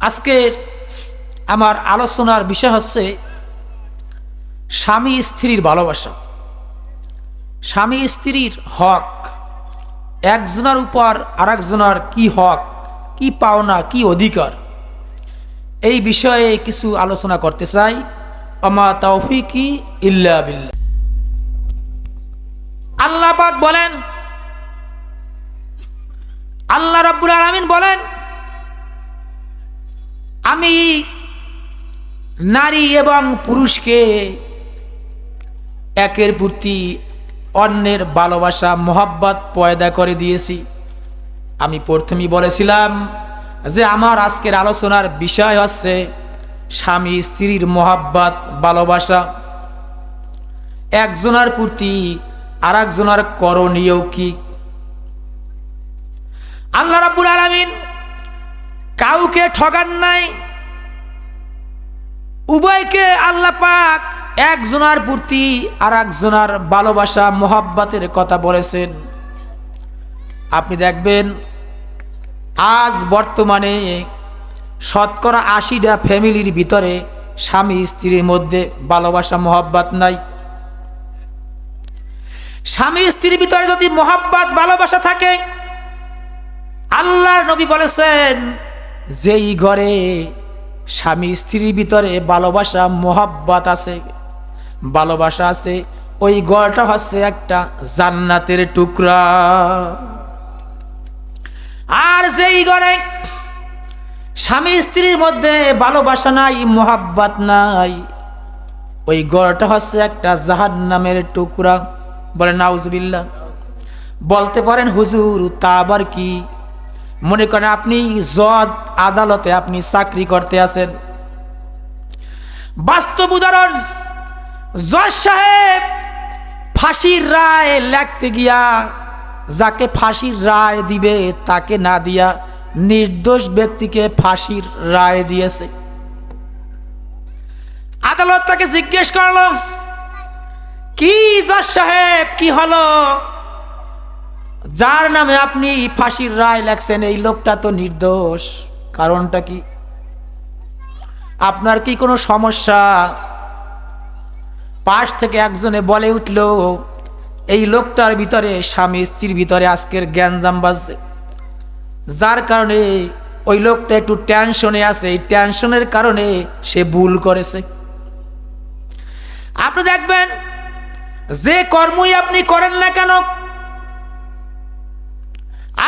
আজকের আমার আলোচনার বিষয় হচ্ছে স্বামী স্ত্রীর ভালোবাসা। স্বামী স্ত্রীর হক, একজনের উপর আরেকজনের কি হক, কি পাওনা, কি অধিকার, এই বিষয়ে কিছু আলোচনা করতে চাই। আমা তাওফিকি ইল্লা বিল্লাহ। আল্লাহ পাক বলেন, আল্লাহ রাব্বুল আলামিন বলেন, আমি নারী এবং পুরুষকে একের প্রতি অন্যের ভালোবাসা মোহাব্বত পয়দা করে দিয়েছি। আমি প্রথমেই বলেছিলাম যে আমার আজকের আলোচনার বিষয় হচ্ছে স্বামী স্ত্রীর মোহাব্বত, ভালোবাসা। একজনের প্রতি আরেকজনের করণীয় কি। আল্লাহ রাব্বুল আলামিন কাউকে ঠকান নাই, উভয়কে আল্লাহ পাক একজনের প্রতি আরেকজনের ভালোবাসা মোহাব্বতের কথা বলেছেন। আপনি দেখবেন আজ বর্তমানে শতকরা ৮০টা ফ্যামিলির ভিতরে স্বামী স্ত্রীর মধ্যে ভালোবাসা মোহাব্বত নাই। স্বামী স্ত্রীর ভিতরে যদি মোহাব্বত ভালোবাসা থাকে, আল্লাহর নবী বলেছেন যেই ঘরে স্বামী স্ত্রীর ভিতরে ভালোবাসা মোহাব্বত আছে, ভালোবাসা আছে, ওই ঘরটা হচ্ছে একটা জান্নাতের টুকরা। আর যেই ঘরে স্বামী স্ত্রীর মধ্যে ভালোবাসা নাই, মোহাব্বত নাই, ওই ঘরটা হচ্ছে একটা জাহান্নামের টুকরা। বলে নাউজুবিল্লাহ। বলতে পারেন হুজুর তা আবার কি? মনে করেন আপনি জজ আদালতে আপনি চাকরি করতে আছেন। বাস্তব উদাহরণ, জজ সাহেব ফাঁসির রায় লিখতে গিয়া যাকে ফাঁসির রায় দিবে তাকে না দিয়া নির্দোষ ব্যক্তিকে ফাঁসির রায় দিয়েছে। আদালত তাকে জিজ্ঞেস করলো, কি জজ সাহেব কি হলো? যার নামে আপনি ফাঁসির রায় লেখছেন এই লোকটা তো নির্দোষ, কারণটা কি? আপনার কি কোনো সমস্যা? পাশ থেকে একজনে বলে উঠল, এই লোকটার ভিতরে স্বামী স্ত্রীর ভিতরে আজকের গ্যাঞ্জাম বাজছে, যার কারণে ওই লোকটা একটু টেনশনে আছে, এই টেনশনের কারণে সে ভুল করেছে। আপনি দেখবেন যে কর্মই আপনি করেন না কেন,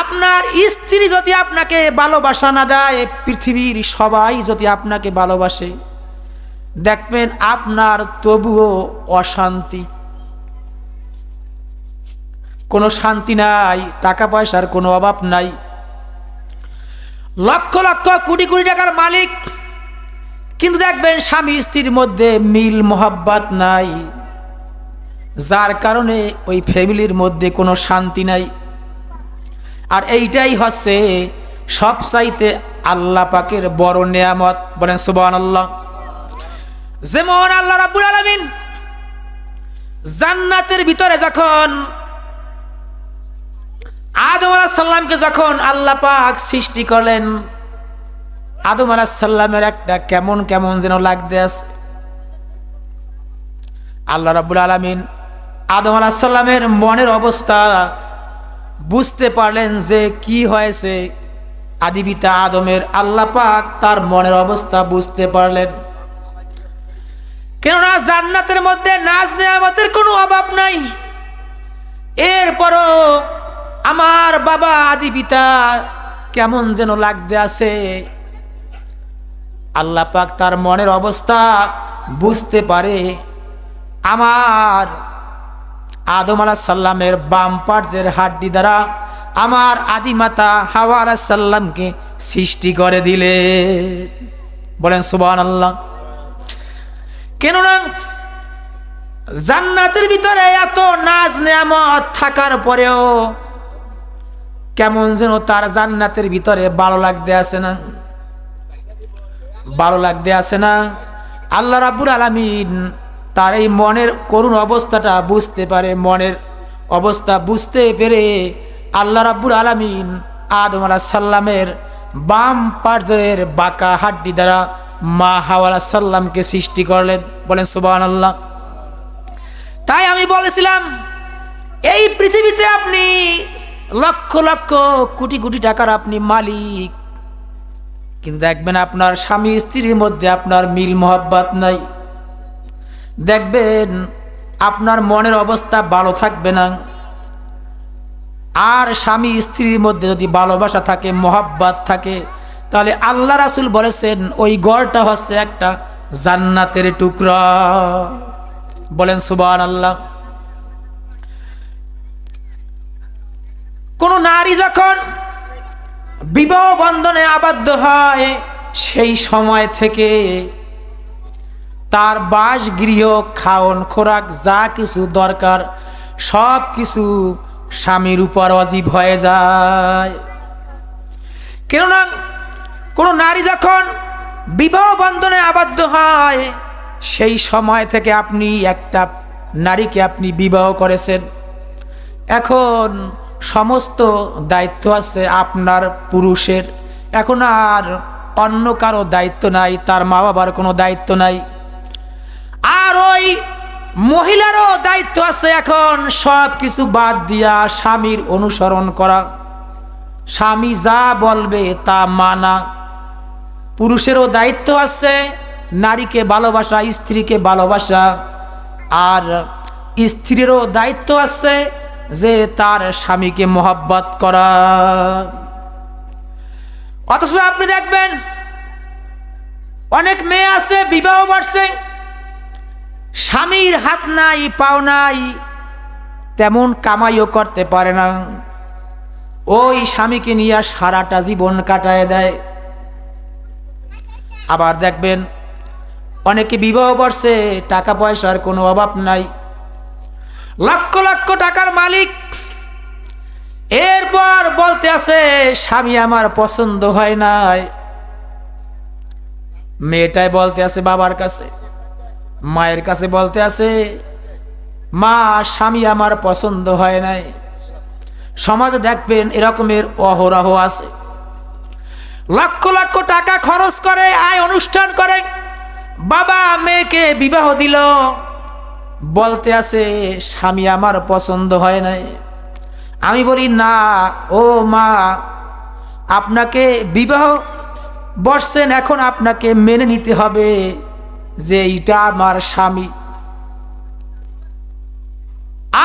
আপনার স্ত্রী যদি আপনাকে ভালোবাসা না দেয়, পৃথিবীর সবাই যদি আপনাকে ভালোবাসে, দেখবেন আপনার তবুও অশান্তি, কোনো শান্তি নাই, টাকা পয়সার কোনো অভাব নাই, লক্ষ লক্ষ কোটি কোটি টাকার মালিক, কিন্তু দেখবেন স্বামী স্ত্রীর মধ্যে মিল মোহাব্বত নাই, যার কারণে ওই ফ্যামিলির মধ্যে কোনো শান্তি নাই। আর এইটাই হচ্ছে সবচাইতে আল্লাহ পাকের বড় নেয়ামত। বলেন সুবহানাল্লাহ। যেমন আল্লাহ রাব্বুল আলামিন জান্নাতের ভিতরে যখন আদম আলাইহিস সালামকে যখন আল্লাহ পাক সৃষ্টি করলেন, আদম আলাইহিস সালামের একটা কেমন কেমন যেন লাগতে আছে। আল্লাহ রাব্বুল আলামিন আদম আলাইহিস সালামের মনের অবস্থা বুঝতে পারলেন যে কি হয়েছে। আদি পিতা আদমের আল্লাহ পাক তার মনের অবস্থা বুঝতে পারলেন, কেননা জান্নাতের মধ্যে নাজ নেয়ামতের কোনো অভাব নাই। এরপরও আমার বাবা আদি পিতা কেমন যেন লাগতে আছে। আল্লাহ পাক তার মনের অবস্থা বুঝতে পারে, আমার আদম আলাইহিস সালামের বাম পার্শ্বের হাড্ডি দ্বারা আমার আদিমাতা হাওয়া আলাইহিস সালামকে সৃষ্টি করে দিলেন। বলেন সুবহানাল্লাহ। কেননা জান্নাতের ভিতরে এত নাজ নেয়ামত থাকার পরেও কেমন যেন তার জান্নাতের ভিতরে ভালো লাগতে আছে না, ভালো লাগতে আছে না। আল্লাহ রাব্বুল আলামিন তার এই মনের করুণ অবস্থাটা বুঝতে পারে, মনের অবস্থা বুঝতে পেরে আল্লাহ রাব্বুল আলামিন আদম আলাইহিস সালামের বাম পার্শ্বের বাঁকা হাড্ডি দ্বারা মা হাওয়া আলাইহিস সালামকে সৃষ্টি করলেন। বলেন সুবহানাল্লাহ। তাই আমি বলেছিলাম এই পৃথিবীতে আপনি লক্ষ লক্ষ কোটি কোটি টাকার আপনি মালিক, কিন্তু দেখবেন আপনার স্বামী স্ত্রীর মধ্যে আপনার মিল মহব্বত নাই। দেখবেন আপনার মনের অবস্থা ভালো থাকবে না। আর স্বামী স্ত্রীর মধ্যে যদি ভালোবাসা থাকে, মহব্বত থাকে, তাহলে আল্লাহ রাসূল বলেছেন ওই ঘরটা হচ্ছে একটা জান্নাতের টুকরা। বলেন সুবহানাল্লাহ। কোন নারী যখন বিবাহ বন্ধনে আবদ্ধ হয় সেই সময় থেকে তার বাসগৃহ, খাওন খোরাক যা কিছু দরকার সব কিছু স্বামীর উপর ওয়াজিব হয়ে যায়। কেননা কোনো নারী যখন বিবাহ বন্ধনে আবদ্ধ হয় সেই সময় থেকে আপনি একটা নারীকে আপনি বিবাহ করেছেন, এখন সমস্ত দায়িত্ব আছে আপনার পুরুষের। এখন আর অন্য কারো দায়িত্ব নাই, তার মা বাবার কোনো দায়িত্ব নাই। আর ওই মহিলারও দায়িত্ব আছে এখন সব কিছু বাদ দিয়া স্বামীর অনুসরণ করা, স্বামী যা বলবে তা মানা। পুরুষেরও দায়িত্ব আছে নারীকে ভালোবাসা, স্ত্রীকে ভালোবাসা। আর স্ত্রীরও দায়িত্ব আছে যে তার স্বামীকে মহব্বত করা। অথচ আপনি দেখবেন অনেক মেয়ে আছে বিবাহ বর্ষে স্বামীর হাত নাই পাও নাই, তেমন কামাইও করতে পারে না, ওই স্বামীকে নিয়ে সারাটা জীবন কাটায় দেয়। আবার দেখবেন অনেকে বিবাহ বর্ষে টাকা পয়সার কোনো অভাব নাই, লক্ষ লক্ষ টাকার মালিক, এরপর বলতে আছে স্বামী আমার পছন্দ হয় নাই। মেয়েটাই বলতে আছে বাবার কাছে, মায়ের কাছে বলতে আছে মা স্বামী আমার পছন্দ হয় নাই। সমাজে দেখবেন এরকমের অহরহ আছে, লক্ষ লক্ষ টাকা খরচ করে আয় অনুষ্ঠান করে, বাবা মেয়েকে বিবাহ দিল, বলতে আছে স্বামী আমার পছন্দ হয় নাই। আমি বলি না ও মা, আপনাকে বিবাহ বর্ষেন, এখন আপনাকে মেনে নিতে হবে যে এইটা আমার স্বামী।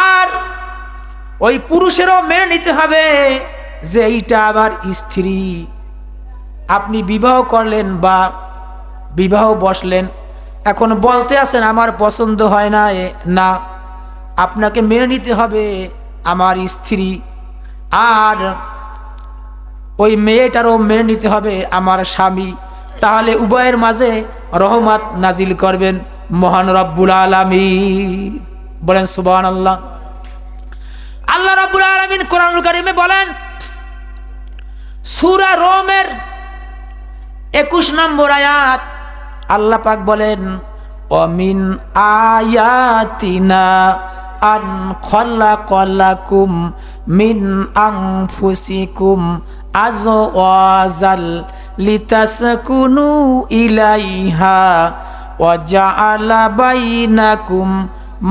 আর ওই পুরুষেরও মেনে নিতে হবে যে এইটা আমার স্ত্রী। আপনি বিবাহ করলেন বা বিবাহ বসলেন, এখন বলতে আছেন আমার পছন্দ হয় না, না, আপনাকে মেনে নিতে হবে আমার স্ত্রী। আর ওই মেয়েটারও মেনে নিতে হবে আমার স্বামী। তাহলে উভয়ের মাঝে রহমত নাজিল করবেন মহান রব্বুল আলামিন। বলেন সুবহানাল্লাহ। আল্লাহ রব্বুল আলামিন কোরআনুল কারীমে বলেন, সূরা রোমের 21 নম্বর আয়াত, আল্লাহ পাক বলেন অমিন আয়াতিনা আন খলাকালাকুম মিন আনফুসিকুম আজওয়াজাল লিতাসকুনু ইলাইহা ওয়া জাআলা বাইনাকুম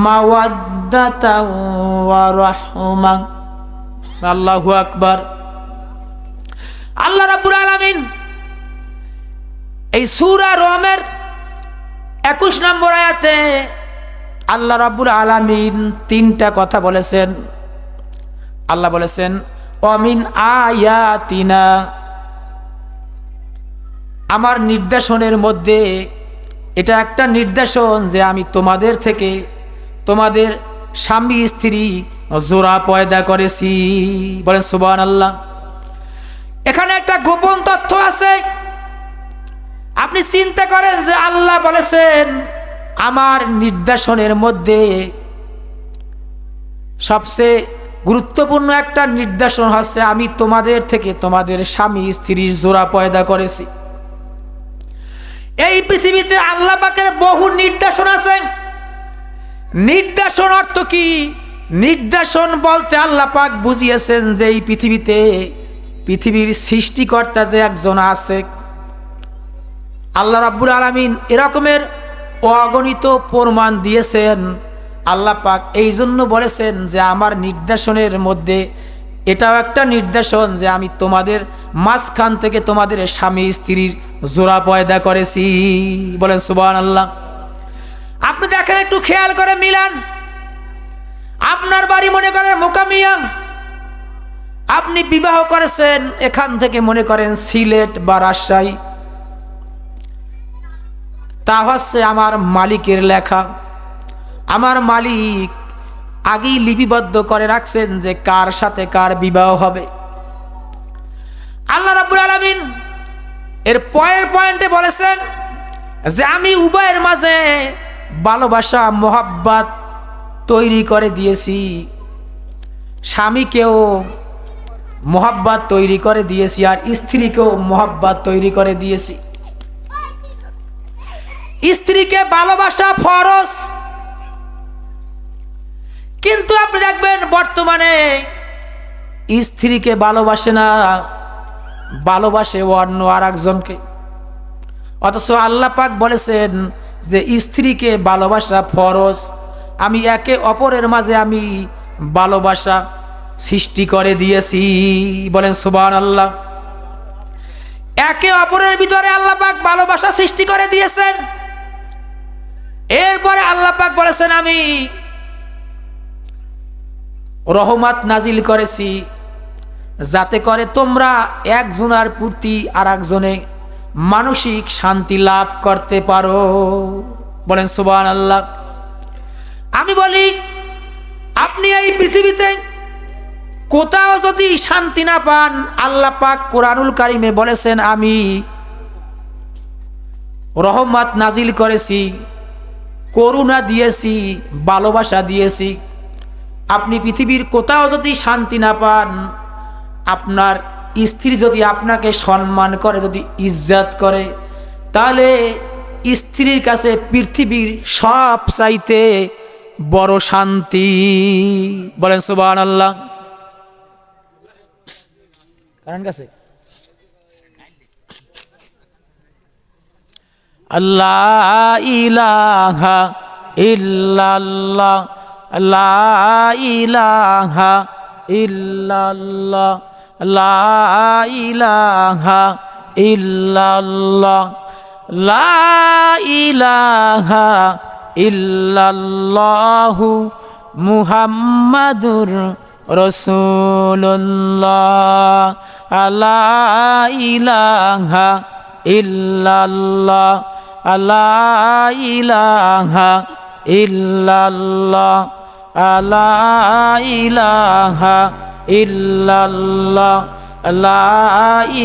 মাওয়াদ্দাতাও ওয়া রাহমা। আল্লাহু আকবার। আল্লাহ রাব্বুল আলামিন এই সূরা রোমের 21 নম্বর আয়াতে আল্লাহ রাব্বুল আলামিন তিনটা কথা বলেছেন। আল্লাহ বলেছেন অমিন আয়াতিনা, আমার নির্দেশনের মধ্যে এটা একটা নির্দেশন যে আমি তোমাদের থেকে তোমাদের স্বামী স্ত্রী জোড়া পয়দা করেছি। বলেন সুবহানাল্লাহ। এখানে একটা গোপন তথ্য আছে। আপনি চিন্তা করেন যে আল্লাহ বলেছেন আমার নির্দেশনের মধ্যে সবচেয়ে গুরুত্বপূর্ণ একটা নির্দেশন হচ্ছে আমি তোমাদের থেকে তোমাদের স্বামী স্ত্রীর জোড়া পয়দা করেছি। এই পৃথিবীতে আল্লাহ পাকের বহু নির্দেশন আছে। নির্দেশন অর্থ কি? নির্দেশন বলতে আল্লাহ পাক বুঝিয়েছেন যে এই পৃথিবীতে পৃথিবীর সৃষ্টিকর্তা যে একজন আছে, আল্লাহ রাব্বুল আলামিন এরকমের অগণিত প্রমাণ দিয়েছেন। আল্লাহ পাক এই জন্য বলেছেন যে আমার নির্দেশনের মধ্যে এটাও একটা নির্দেশন যে আমি তোমাদের মাঝখান থেকে তোমাদের স্বামী স্ত্রীর জোড়া পয়দা করেছি। বলেন সুবহানাল্লাহ। আপনি দেখেন, একটু খেয়াল করে মিলান। আপনার বাড়ি মনে করেন মোকামিয়া, আপনি বিবাহ করেছেন এখান থেকে মনে করেন সিলেট বা রাজশাহী, তা হচ্ছে আমার মালিকের লেখা। আমার মালিক আগেই লিপিবদ্ধ করে রাখছেন যে কার সাথে কার বিবাহ হবে। আল্লাহ রাব্বুল আলামিন এর পয়েন্টে বলেছেন যে আমি উভয়ের মাঝে ভালোবাসা মোহাব্বত তৈরি করে দিয়েছি, স্বামীকেও মোহাব্বত তৈরি করে দিয়েছি আর স্ত্রীকেও মোহাব্বত তৈরি করে দিয়েছি। স্ত্রীকে ভালোবাসা ফরজ, কিন্তু আপনি দেখবেন বর্তমানে স্ত্রীকে ভালোবাসে না, ভালোবাসে অন্য আর একজনকে। অথচ আল্লাহ পাক বলেছেন যে স্ত্রীকে ভালোবাসা ফরজ। আমি একে অপরের মাঝে আমি ভালোবাসা সৃষ্টি করে দিয়েছি। বলেন সুবহানাল্লাহ। একে অপরের ভিতরে আল্লাহ পাক ভালোবাসা সৃষ্টি করে দিয়েছেন। এরপরে আল্লাহ পাক বলেছেন আমি রহমত নাজিল করেছি যাতে করে তোমরা একজনের প্রতি আর একজনে মানসিক শান্তি লাভ করতে পারো। বলেন সুবহানাল্লাহ। আমি বলি, আপনি এই পৃথিবীতে কোথাও যদি শান্তি না পান, আল্লাহ পাক কোরআনুল কারিমে বলেছেন আমি রহমত নাজিল করেছি, করুণা দিয়েছি, ভালোবাসা দিয়েছি। আপনি পৃথিবীর কোথাও যদি শান্তি না পান, আপনার স্ত্রী যদি আপনাকে সম্মান করে, যদি ইজ্জত করে, তাহলে স্ত্রীর কাছে পৃথিবীর সব চাইতে বড় শান্তি। বলেন সুবহানাল্লাহ। কারণ কাছে আল্লাহ ইলাহা ইল্লাল্লাহ, লা ইলাহা ইল্লাল্লাহ, লা ইলাহা ইল্লাল্লাহ, লা ইলাহা ইল্লাল্লাহু মুহাম্মাদুর রাসূলুল্লাহ, লা ইলাহা ইল্লাল্লাহ, লা ইলাহা ইল্লাল্লাহ, লা ইলাহা ইল্লাল্লাহ, লা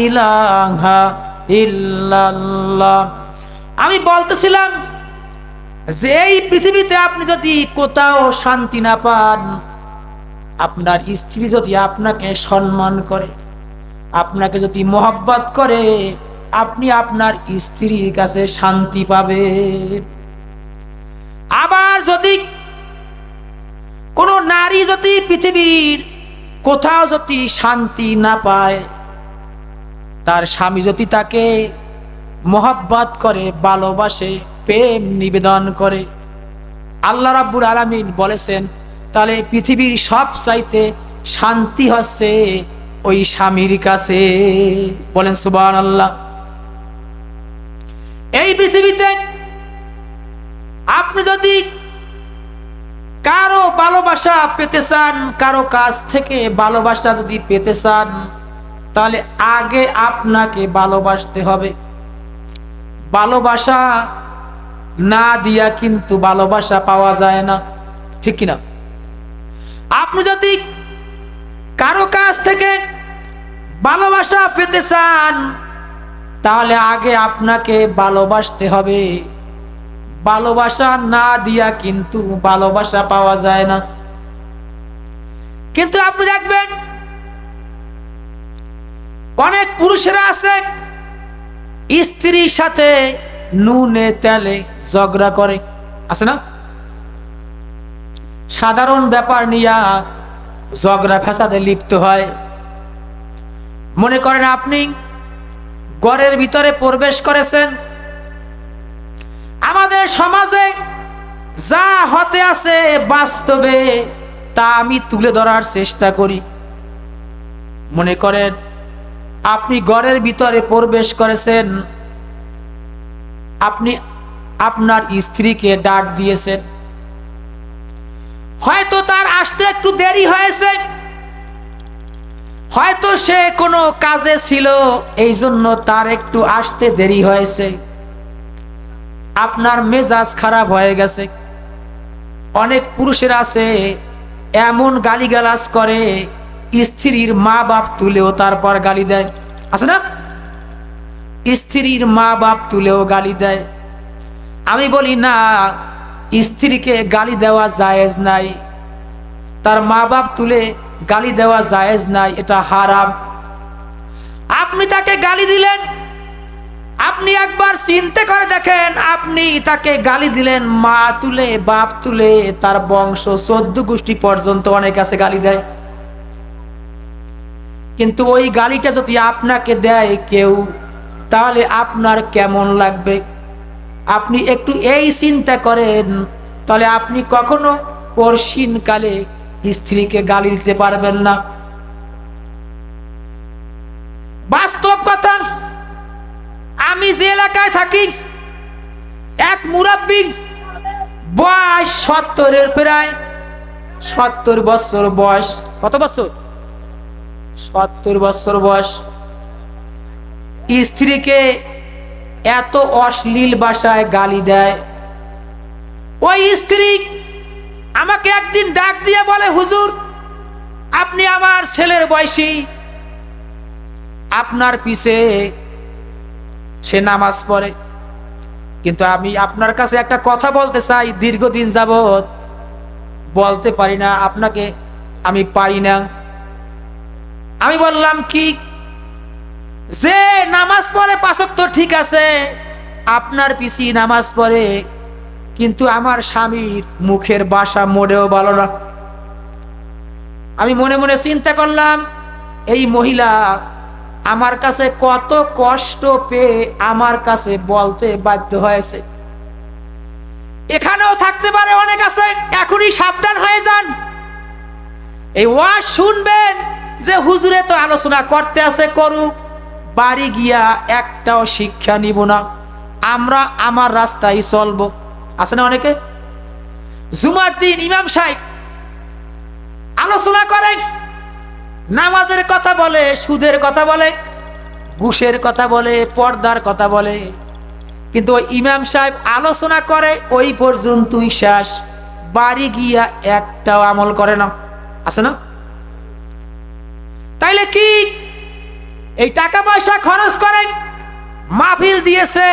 ইলাহা ইল্লাল্লাহ। আমি বলতেছিলাম যে এই পৃথিবীতে আপনি যদি কোথাও শান্তি না পান, আপনার স্ত্রী যদি আপনাকে সম্মান করে, আপনাকে যদি মোহাব্বত করে, আপনি আপনার স্ত্রীর কাছে শান্তি পাবেন। আবার যদি কোনো নারী যদি পৃথিবীর কোথাও যদি শান্তি না পায়, তার স্বামী যদি তাকে মোহাব্বত করে, ভালোবাসে, প্রেম নিবেদন করে, আল্লাহ রাব্বুল আলামিন বলেছেন তাহলে পৃথিবীর সব চাইতে শান্তি হচ্ছে ওই স্বামীর কাছে। বলেন সুবহানাল্লাহ। এই পৃথিবীতে আপনি যদি কারো ভালোবাসা পেতে চান, কারো কাছ থেকে ভালোবাসা যদি পেতে চান, তাহলে আগে আপনাকে ভালোবাসতে হবে। ভালোবাসা না দিয়া কিন্তু ভালোবাসা পাওয়া যায় না, ঠিক কিনা? আপনি যদি কারো কাছ থেকে ভালোবাসা পেতে চান, তাহলে আগে আপনাকে ভালোবাসতে হবে। ভালোবাসা না দিয়া কিন্তু ভালোবাসা পাওয়া যায় না। কিন্তু আপনি দেখবেন অনেক পুরুষেরা আছে স্ত্রীর সাথে নুনে তেলে ঝগড়া করে, আছে না? সাধারণ ব্যাপার নিয়ে ঝগড়া ফ্যাসাদে লিপ্ত হয়। মনে করেন আপনি ঘরের ভিতরে প্রবেশ করেছেন, আমাদের সমাজে যা হতে আছে বাস্তবে তা আমি তুলে ধরার চেষ্টা করি। মনে করেন আপনি ঘরের ভিতরে প্রবেশ করেছেন, আপনি আপনার স্ত্রীকে ডাক দিয়েছেন, হয়তো তার আসতে একটু দেরি হয়েছে, হয়তো সে কোনো কাজে ছিল, এই জন্য তার একটু আসতে দেরি হয়েছে। আপনার মেজাজ খারাপ হয়ে গেছে। অনেক পুরুষের আছে এমন গালিগালাজ করে, স্ত্রীর মা বাপ তুলেও তারপর গালি দেয়, আছে না? স্ত্রীর মা বাপ তুলেও গালি দেয়। আমি বলি না, স্ত্রীকে গালি দেওয়া জায়েজ নাই, তার মা বাপ তুলে গালি দেওয়া জায়েজ নাই, এটা হারাম। আপনি তাকে গালি দিলেন, আপনি একবার চিন্তা করে দেখেন, আপনি তাকে গালি দিলেন, মা তুলে বাপ তুলে তার বংশ 14 গোষ্ঠী পর্যন্ত অনেক আছে গালি দেয়। কিন্তু ওই গালিটা যদি আপনাকে দেয় কেউ, তাহলে আপনার কেমন লাগবে? আপনি একটু এই চিন্তা করেন, তাহলে আপনি কখনো কঠিন কালে স্ত্রীকে গালি দিতে পারবেন না। বাস্তব কথা, আমি যে এলাকায় থাকি, এক মুরাব্বি বয়স 70-এর, প্রায় 70 বছর বয়স। কত বছর? 70 বছর বয়স। স্ত্রীকে এত অশ্লীল ভাষায় গালি দেয়। ওই স্ত্রী আমাকে একদিন ডাক দিয়ে বলে, হুজুর আপনি আমার ছেলের বয়সী, আপনার পিছে সে নামাজ পড়ে, কিন্তু আমি আপনার কাছে একটা কথা বলতে চাই, দীর্ঘদিন যাবত বলতে পারি না, আপনাকে আমি পারি না। আমি বললাম কি, যে নামাজ পড়ে 5 ওয়াক্ত ঠিক আছে, আপনার পিছে নামাজ পড়ে, কিন্তু আমার স্বামীর মুখের ভাষা মোটেও ভালো না। আমি মনে মনে চিন্তা করলাম, এই মহিলা আমার কাছে কত কষ্ট পেয়ে আমার কাছে বলতে বাধ্য হয়েছে। এখানেও থাকতে পারে অনেক আছে, এখনই সাবধান হয়ে যান। এই ওয়াজ শুনবেন যে হুজুরে তো আলোচনা করতে আছে, করুক, বাড়ি গিয়া একটাও শিক্ষা নিব না, আমরা আমার রাস্তায় চলবো। আছে না অনেকে? জুমার দিন ইমাম সাহেব আলোচনা করে, নামাজের কথা বলে, সুদের কথা বলে, ঘুষের কথা বলে, পর্দার কথা বলে, কিন্তু ওই ইমাম সাহেব আলোচনা করে ওই পর্যন্তই শেষ, বাড়ি গিয়া একটাও আমল করে না। আছে না? তাইলে কি এই টাকা পয়সা খরচ করে মাহফিল দিয়েছে,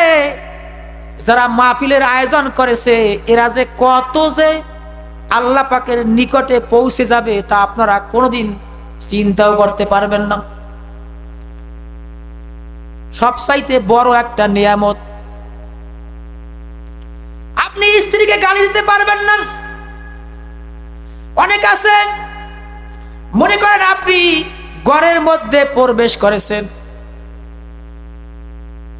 যারা মাহফিলের আয়োজন করেছে, এরা যে কত যে আল্লাহ পাকের নিকটে পৌঁছে যাবে তা আপনারা কোনোদিন চিন্তাও করতে পারবেন না। সবচাইতে বড় একটা নিয়ামত। আপনি স্ত্রীকে গালি দিতে পারবেন না। অনেক আছে, মনে করেন আপনি ঘরের মধ্যে প্রবেশ করেছেন,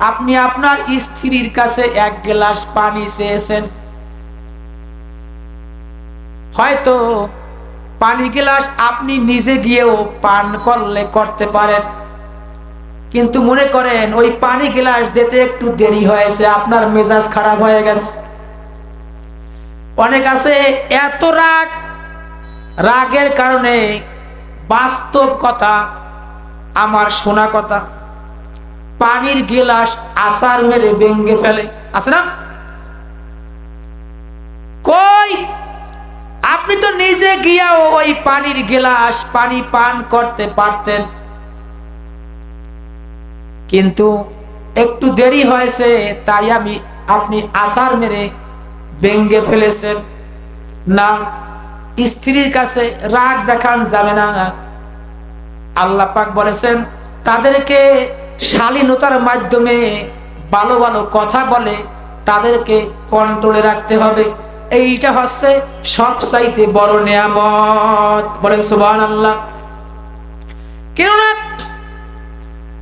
আপনি আপনার স্ত্রীর কাছে 1 গ্লাস পানি চেয়েছেন, হয়তো পানি গ্লাস আপনি নিজে গিয়েও পান করলে করতে পারেন, কিন্তু মনে করেন ওই পানি গ্লাস দিতে একটু দেরি হয়েছে, আপনার মেজাজ খারাপ হয়ে গেছে। অনেক আছে এত রাগ, রাগের কারণে বাস্তব কথা, আমার শোনা কথা, পানির গ্লাস আছাড় মেরে ভেঙে ফেলে। আছে না? কই, আপনি তো নিজে গিয়াও ওই পানির গ্লাস পানি পান করতে পারতেন, কিন্তু একটু দেরি হয়েছে তাই আপনি আছাড় মেরে ভেঙে ফেলেছেন। না, স্ত্রীর কাছে রাগ দেখান যাবে না। আল্লাহ পাক বলেছেন তাদেরকে শালীনতার মাধ্যমে ভালো ভালো কথা বলে তাদেরকে কন্ট্রোলে রাখতে হবে। এইটা হচ্ছে সবচাইতে বড় নিয়ামত। বলেন সুবহানাল্লাহ। কেননা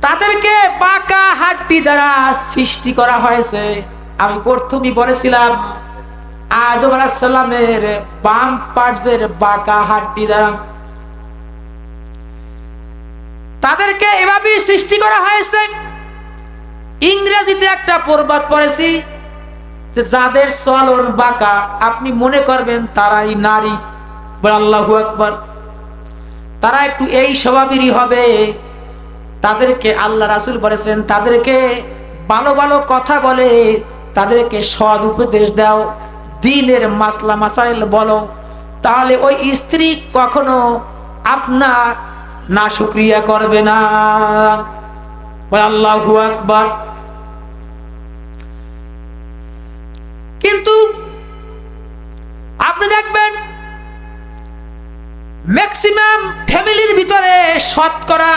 তাদেরকে বাঁকা হাড্ডি দ্বারা সৃষ্টি করা হয়েছে। আমি প্রথমেই বলেছিলাম আদম আলাইহিস সালামের বাম পার্শ্বের বাঁকা হাড্ডি দ্বারা তাদেরকে এভাবেই সৃষ্টি করা হয়েছে। ইংরেজিতে একটা প্রবাদ পড়েছি যে যাদের চলন বাঁকা আপনি মনে করবেন তারাই নারী। বলে আল্লাহু আকবার। তারা একটু এই স্বভাবেরই হবে। তাদেরকে আল্লাহ রাসূল বলেছেন তাদেরকে ভালো ভালো কথা বলে, তাদেরকে সৎ উপদেশ দাও, দ্বীনের মাসলা মাসাইল বলো, তাহলে ওই স্ত্রী কখনো আপনার না শুকরিয়া করবে না। আল্লাহু আকবার। কিন্তু আপনি দেখবেন ম্যাক্সিমাম ফ্যামিলির ভিতরে শতকরা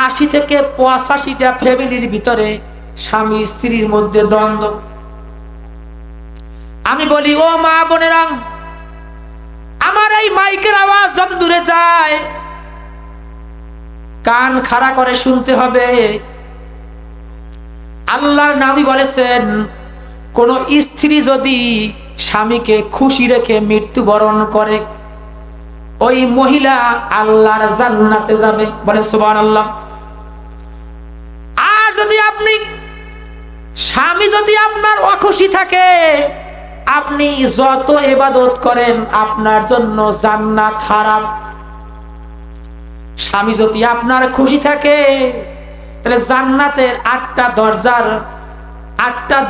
৮০ থেকে ৮৫টা ফ্যামিলির ভিতরে স্বামী স্ত্রীর মধ্যে দ্বন্দ্ব। আমি বলি ও মা বোনেরা, আমার এই মাইকের আওয়াজ যত দূরে যায় কান খাড়া করে শুনতে হবে। আল্লাহর নবী বলেছেন কোন স্ত্রী যদি স্বামীকে খুশি রেখে মৃত্যুবরণ করে ওই মহিলা আল্লাহর জান্নাতে যাবে। বলে সুবহানাল্লাহ। আর যদি আপনি স্বামী যদি আপনার অখুশি থাকে আপনি যত ইবাদত করেন আপনার জন্য জান্নাত হারাম। স্বামী যদি আপনার খুশি থাকে তাহলে জান্নাতের 8টা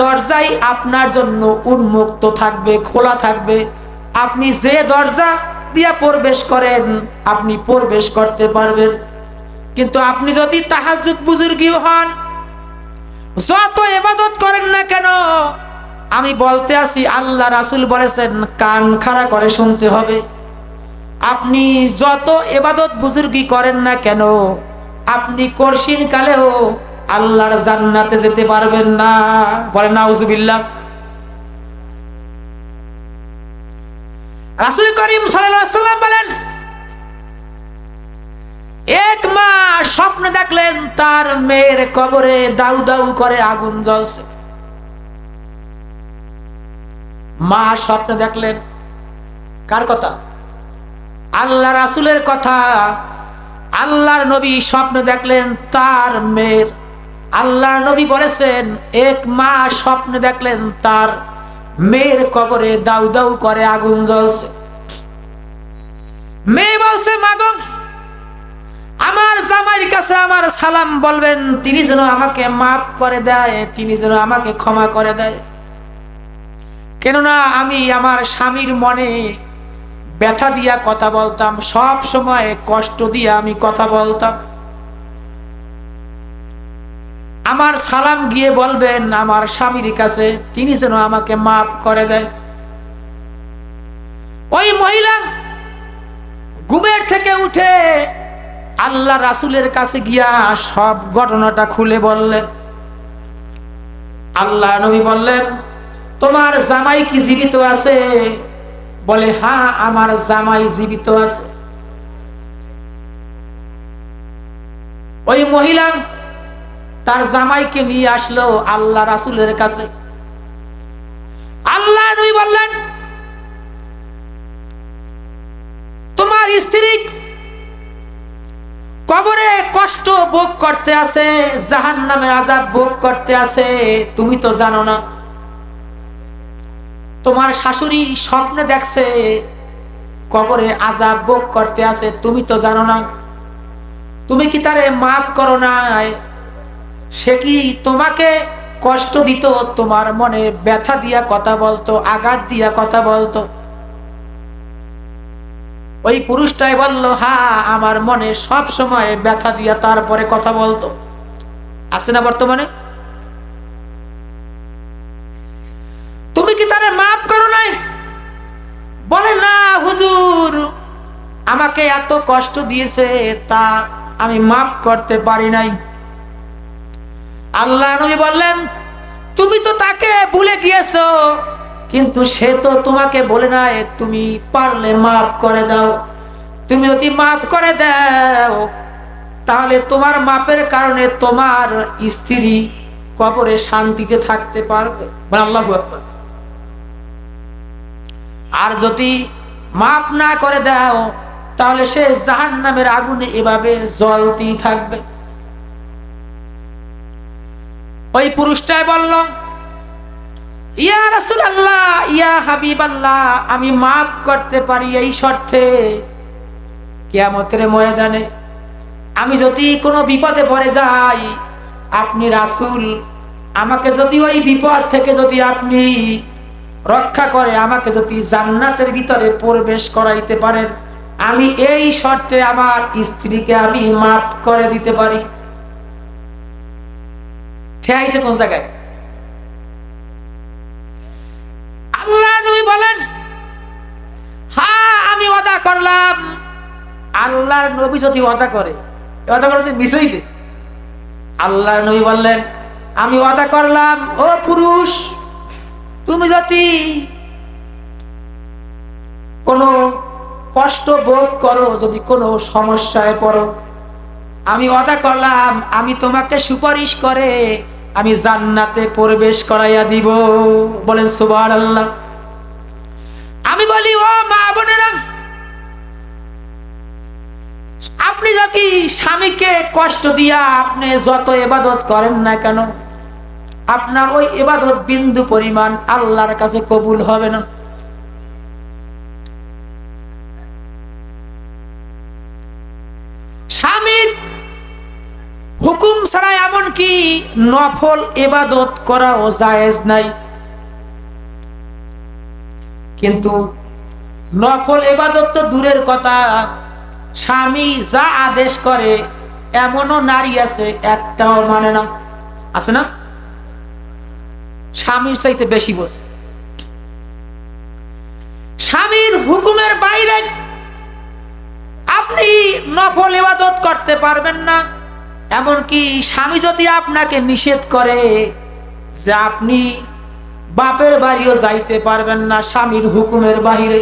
দরজাই আপনার জন্য উন্মুক্ত থাকবে, খোলা থাকবে। আপনি যে দরজা দিয়া প্রবেশ করেন আপনি প্রবেশ করতে পারবেন। কিন্তু আপনি যদি তাহাজ্জুদ বুজুর্গীও হন, যত ইবাদত করেন না কেন, আমি বলতে আছি আল্লাহ রাসূল বলেছেন কান খাড়া করে শুনতে হবে। আপনি যত ইবাদত বুজুর্গি করেন না কেন আপনি কঠিন কালেও আল্লাহর জান্নাতে যেতে পারবেন না। বলেন নাউজুবিল্লাহ। রাসূল করিম সাল্লাল্লাহু আলাইহি ওয়াসাল্লাম বলেন এক মা স্বপ্ন দেখলেন তার মেয়ের কবরে দাউ দাউ করে আগুন জ্বলছে। মা স্বপ্ন দেখলেন, কার কথা? আল্লাহ রাসূলের কথা। আল্লাহর নবী স্বপ্ন দেখলেন তার মেয়ের। আল্লাহর নবী বলেছেন এক মা স্বপ্ন দেখলেন তার মেয়ের কবরে দাউ দাউ করে আগুন জ্বলছে। মেয়ে বলছে মাগো আমার জামাইয়ের কাছে আমার সালাম বলবেন, তিনি যেন আমাকে মাফ করে দেয়, তিনি যেন আমাকে ক্ষমা করে দেয়। কেননা আমি আমার স্বামীর মনে ব্যথা দিয়া কথা বলতাম, সব সময় কষ্ট দিয়া আমি কথা বলতাম। আমার সালাম গিয়ে বলবেন আমার স্বামীর কাছে, তিনি যেন আমাকে মাফ করে দেয়। ওই মহিলা ঘুমের থেকে উঠে আল্লাহ রাসূলের কাছে গিয়া সব ঘটনাটা খুলে বললেন। আল্লাহ নবী বললেন তোমার জামাই কি জীবিত আছে? বলে হ্যাঁ আমার জামাই জীবিত আছে। ওই মহিলা তার জামাইকে নিয়ে আসলো আল্লাহ রাসূলের কাছে। আল্লাহ নবী বললেন তোমার স্ত্রী কবরে কষ্ট ভোগ করতে আছে, জাহান্নামের আযাব ভোগ করতে আছে, তুমি তো জানো না। তোমার শাশুড়ি স্বপ্নে দেখছে কবরে আযাব ভোগ করতে আছে, তুমি তো জানো না। তুমি কি তারে মাফ করো না? সে কি তোমাকে কষ্ট দিত, তোমার মনে ব্যথা দিয়া কথা বলতো, আঘাত দিয়া কথা বলতো? ওই পুরুষটাই বলল হ্যাঁ আমার মনে সব সময় ব্যথা দিয়া তারপরে কথা বলতো। আছে না বর্তমানে? তুমি কি তারে মাফ করো নাই? বলে না হুজুর আমাকে এত কষ্ট দিয়েছে তা আমি মাফ করতে পারি নাই। আল্লাহ নবী বললেন তুমি তো তাকে ভুলে গিয়েছো, কিন্তু সে তো তোমাকে বলে নাই তুমি পারলে মাফ করে দাও। তুমি যদি মাফ করে দাও তাহলে তোমার মাপের কারণে তোমার স্ত্রী কবরে শান্তিতে থাকতে পারবে। আল্লাহু আকবার। আর যদি মাপ না করে দাও তাহলে সে জাহান্নামের আগুনে এভাবে জ্বলতেই থাকবে। ওই পুরুষটাই বলল, ইয়া রাসূলুল্লাহ, ইয়া হাবিবাল্লাহ, আমি মাফ করতে পারি এই শর্তে, কিয়ামতের ময়দানে আমি যদি কোনো বিপদে পড়ে যাই, আপনি রাসূল আমাকে যদি ওই বিপদ থেকে যদি আপনি রক্ষা করে আমাকে যদি জান্নাতের ভিতরে প্রবেশ করাইতে পারেন, আমি এই শর্তে আমার স্ত্রীকে আমি মাফ করে দিতে পারি। ঠেয়াইছে কোন জায়গায়? আল্লাহ নবী বলেন, হ্যাঁ আমি ওয়াদা করলাম। আল্লাহর নবী যদি ওয়াদা করে, ওয়াদা করতে বিষয়বে। আল্লাহর নবী বললেন, আমি ওয়াদা করলাম ও পুরুষ, তুমি যদি কোনো কষ্ট ভোগ করো, যদি কোনো সমস্যায় পড়ো, আমি ওয়াদা করলাম আমি তোমাকে সুপারিশ করে আমি জান্নাতে প্রবেশ করাইয়া দিব। বলেন সুবহানাল্লাহ। আমি বলি, ও মা বোনেরা, আপনি যদি স্বামীকে কষ্ট দিয়া আপনি যত ইবাদত করেন না কেন, আপনার ওই ইবাদত বিন্দু পরিমাণ আল্লাহর কাছে কবুল হবে না। স্বামীর হুকুম ছাড়া এমনকি নফল ইবাদত করাও জায়েজ নাই। কিন্তু নফল ইবাদত তো দূরের কথা, স্বামী যা আদেশ করে এমনও নারী আছে একটাও মানে না। আছে না? স্বামীর চাইতে বেশি বোঝে। স্বামীর হুকুমের বাইরে আপনি নফল ইবাদত করতে পারবেন না। এমনকি স্বামী যদি আপনাকে নিষেধ করে যে আপনি বাপের বাড়িও যাইতে পারবেন না স্বামীর হুকুমের বাইরে,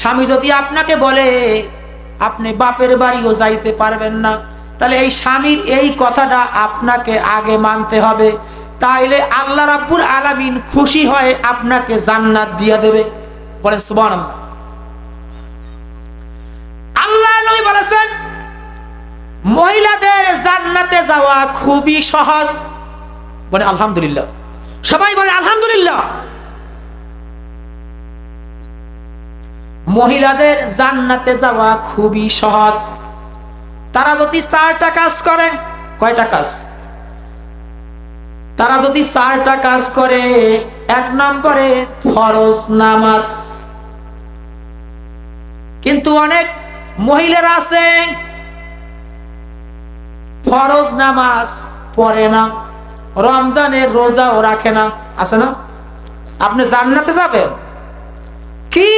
স্বামী যদি আপনাকে বলে আপনি বাপের বাড়িও যাইতে পারবেন না, তাহলে এই স্বামীর এই কথাটা আপনাকে আগে মানতে হবে। তাইলে আল্লাহ রাব্বুল আলামিন খুশি হয় আপনাকে জান্নাত দিয়ে দেবে। বলেন সুবহানাল্লাহ। আল্লাহ নবী বলেছেন, মহিলাদের জান্নাতে যাওয়া খুবই সহজ। বলে আলহামদুলিল্লাহ। সবাই বলে আলহামদুলিল্লাহ। মহিলাদের জান্নাতে যাওয়া খুবই সহজ। তারা যদি 4টা কাজ করে। কয়টা কাজ? তারা যদি 4টা কাজ করে। 1 নম্বরে ফরজ নামাজ। কিন্তু অনেক মহিলারা আছে ফরজ নামাজ পড়ে না, রমজানের রোজাও রাখে না। আছে না? আপনি জান্নাতে যাবেন কি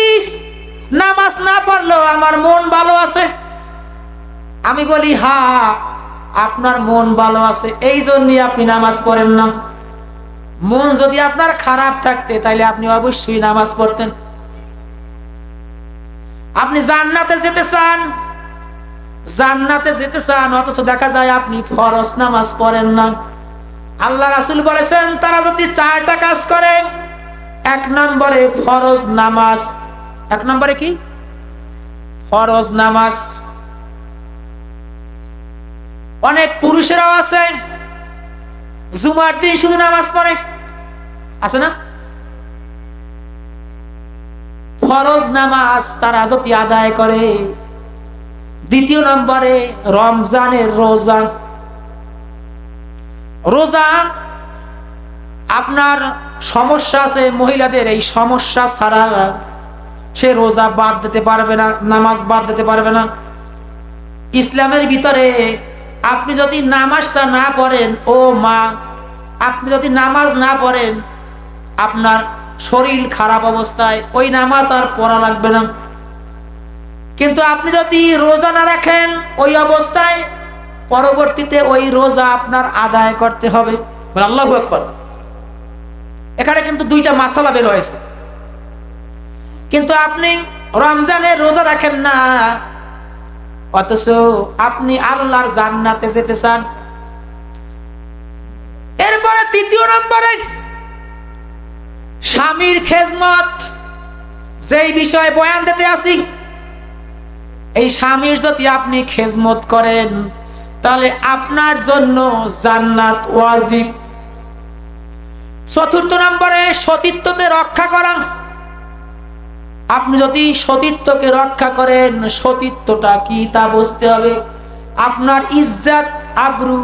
নামাজ না পড়লেও আমার মন ভালো আছে? আমি বলি হ্যাঁ, আপনার মন ভালো আছে, এই জন্যই আপনি নামাজ পড়েন না। মন যদি আপনার খারাপ থাকতে তাইলে আপনি অবশ্যই নামাজ পড়তেন। আপনি জান্নাতে যেতে চান, জান্নাতে যেতে চান, অথচ দেখা যায় আপনি ফরজ নামাজ পড়েন না। আল্লাহ রাসূল বলেছেন, তারা যদি 4টা কাজ করে। 1 নম্বরে ফরজ নামাজ। 1 নম্বরে কি? ফরজ নামাজ। অনেক পুরুষেরাও আছে জুমার দিন শুধু নামাজ পড়ে। আছে না? ফরজ নামাজ তারা যদি আদায় করে। 2 নম্বরে রমজানের রোজা। রোজা আপনার সমস্যা আছে মহিলাদের, এই সমস্যা ছাড়া সে রোজা বাদ দিতে পারবে না, নামাজ বাদ দিতে পারবে না। ইসলামের ভিতরে আপনি যদি নামাজটা না পড়েন, ও মা, আপনি যদি নামাজ না পড়েন, আপনার শরীর খারাপ অবস্থায় ওই নামাজ আর পড়া লাগবে না। কিন্তু আপনি যদি রোজা না রাখেন, ওই অবস্থায় পরবর্তীতে ওই রোজা আপনার আদায় করতে হবে। আল্লাহু আকবার। এখানে কিন্তু 2টা মাসালা বের হয়েছে। কিন্তু আপনি রমজানের রোজা রাখেন না, অথচ আপনি আল্লাহর জান্নাতে যেতে চান। এরপরে তৃতীয় নম্বরে স্বামীর খেজমত, যেই বিষয়ে বয়ান দিতে আসি, এই স্বামীর যদি আপনি খেজমত করেন তাহলে আপনার জন্য জান্নাত ওয়াজিব। চতুর্থ নম্বরে সতীত্বকে রক্ষা করা। আপনি যদি সতীত্বকে রক্ষা করেন, সতীত্বটা কি তা বুঝতে হবে। আপনার ইজ্জত আবরু,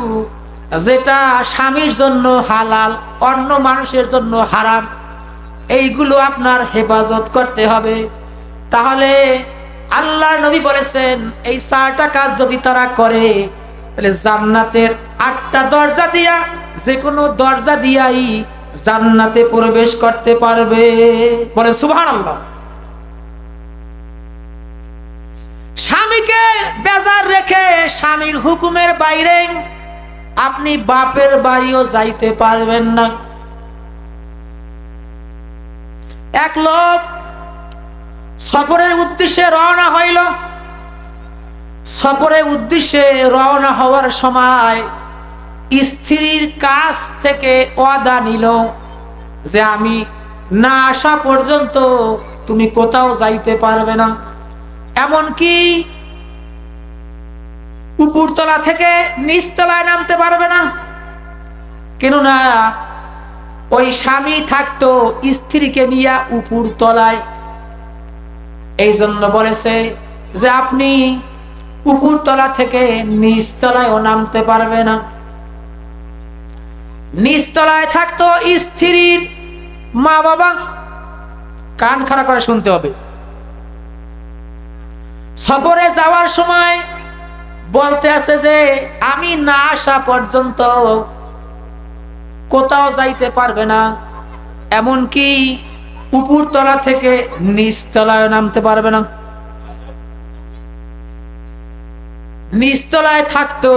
যেটা স্বামীর জন্য হালাল অন্য মানুষের জন্য হারাম, এইগুলো আপনার হেফাজত করতে হবে। তাহলে আল্লাহর নবী বলেছেন এই 4টা কাজ যদি তারা করে তাহলে জান্নাতের 8টা দরজা দিয়া যে কোনো দরজা দিয়াই জান্নাতে প্রবেশ করতে পারবে। বলে সুবহানাল্লাহ। স্বামীকে বেজার রেখে স্বামীর হুকুমের বাইরে আপনি বাপের বাড়িও যাইতে পারবেন না। এক লোক সফরের উদ্দেশ্যে রওনা হইল। সফরের উদ্দেশ্যে রওনা হওয়ার সময় স্ত্রীর কাছ থেকে ওয়াদা নিল যে আমি না আসা পর্যন্ত তুমি কোথাও যাইতে পারবে না, এমনকি উপরতলা থেকে নিচতলায় নামতে পারবে না। কেননা ওই স্বামী থাকতো স্ত্রীকে নিয়ে উপরতলায়। এই জন্য বলেছে যে আপনি উপরতলা থেকে নিচতলায়ও নামতে পারবে না। নিচতলায় থাকতো স্ত্রীর মা বাবা। কান খাড়া করে শুনতে হবে। সফরে যাওয়ার সময় বলতে আছে যে আমি না আসা পর্যন্ত কোথাও যাইতে পারবে না, এমনকি উপরতলা থেকে নিচতলায় নামতে পারবে না। নিচতলায় থাকতো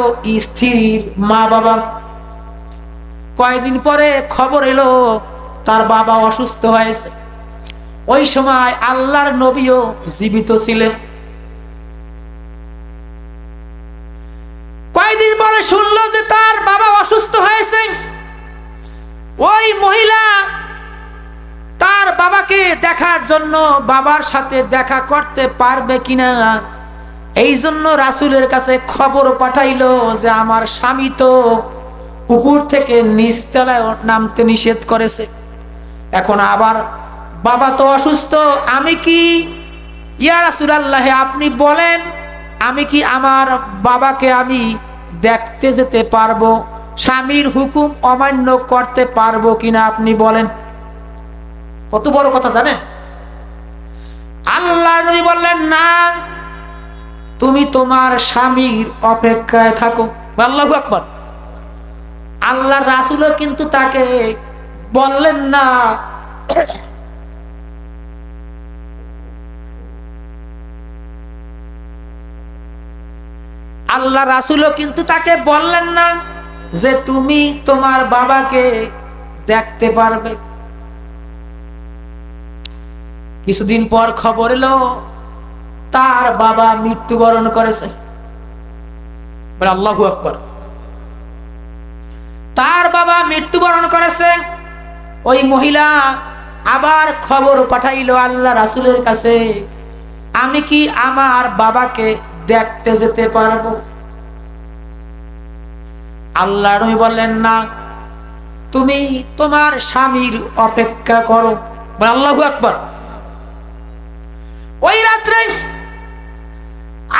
স্ত্রীর মা বাবা। কয়েকদিন পরে খবর এলো তার বাবা অসুস্থ হয়েছে। ওই সময় আল্লাহর নবীও জীবিত ছিলেন। কয়েকদিন পরে শুনলো যে তার বাবা অসুস্থ হয়েছে। ওই মহিলা তার বাবাকে দেখার জন্য বাবার সাথে দেখা করতে পারবে কিনা এই জন্য রাসূলের কাছে খবর পাঠাইলো যে আমার স্বামী তো উপর থেকে নিচতলায় নামতে নিষেধ করেছে। এখন আবার বাবা তো অসুস্থ, আমি কি, ইয়া রাসূলুল্লাহ আপনি বলেন আমি কি আমার বাবাকে আমি দেখতে যেতে পারবো, স্বামীর হুকুম অমান্য করতে পারবো কিনা আপনি বলেন। কত বড় কথা জানেন। আল্লাহ নবী বললেন না, তুমি তোমার স্বামীর অপেক্ষায় থাকো। আল্লাহু আকবার। আল্লাহ রাসূলও কিন্তু তাকে বললেন না আল্লাহ রাসূলও কিন্তু তাকে বললেন না যে তুমি তোমার বাবাকে দেখতে পারবে। কিছুদিন পর খবর এলো তার বাবা মৃত্যুবরণ করেছে। আল্লাহু আকবার। তার বাবা মৃত্যুবরণ করেছে। ওই মহিলা আবার খবর পাঠাইলো আল্লাহ রাসূলের কাছে, আমি কি আমার বাবাকে দেখতে যেতে পারবো। আল্লাহ নবী বললেন না, তুমি তোমার স্বামীর অপেক্ষা করো। আল্লাহু আকবার। ওই রাত্রে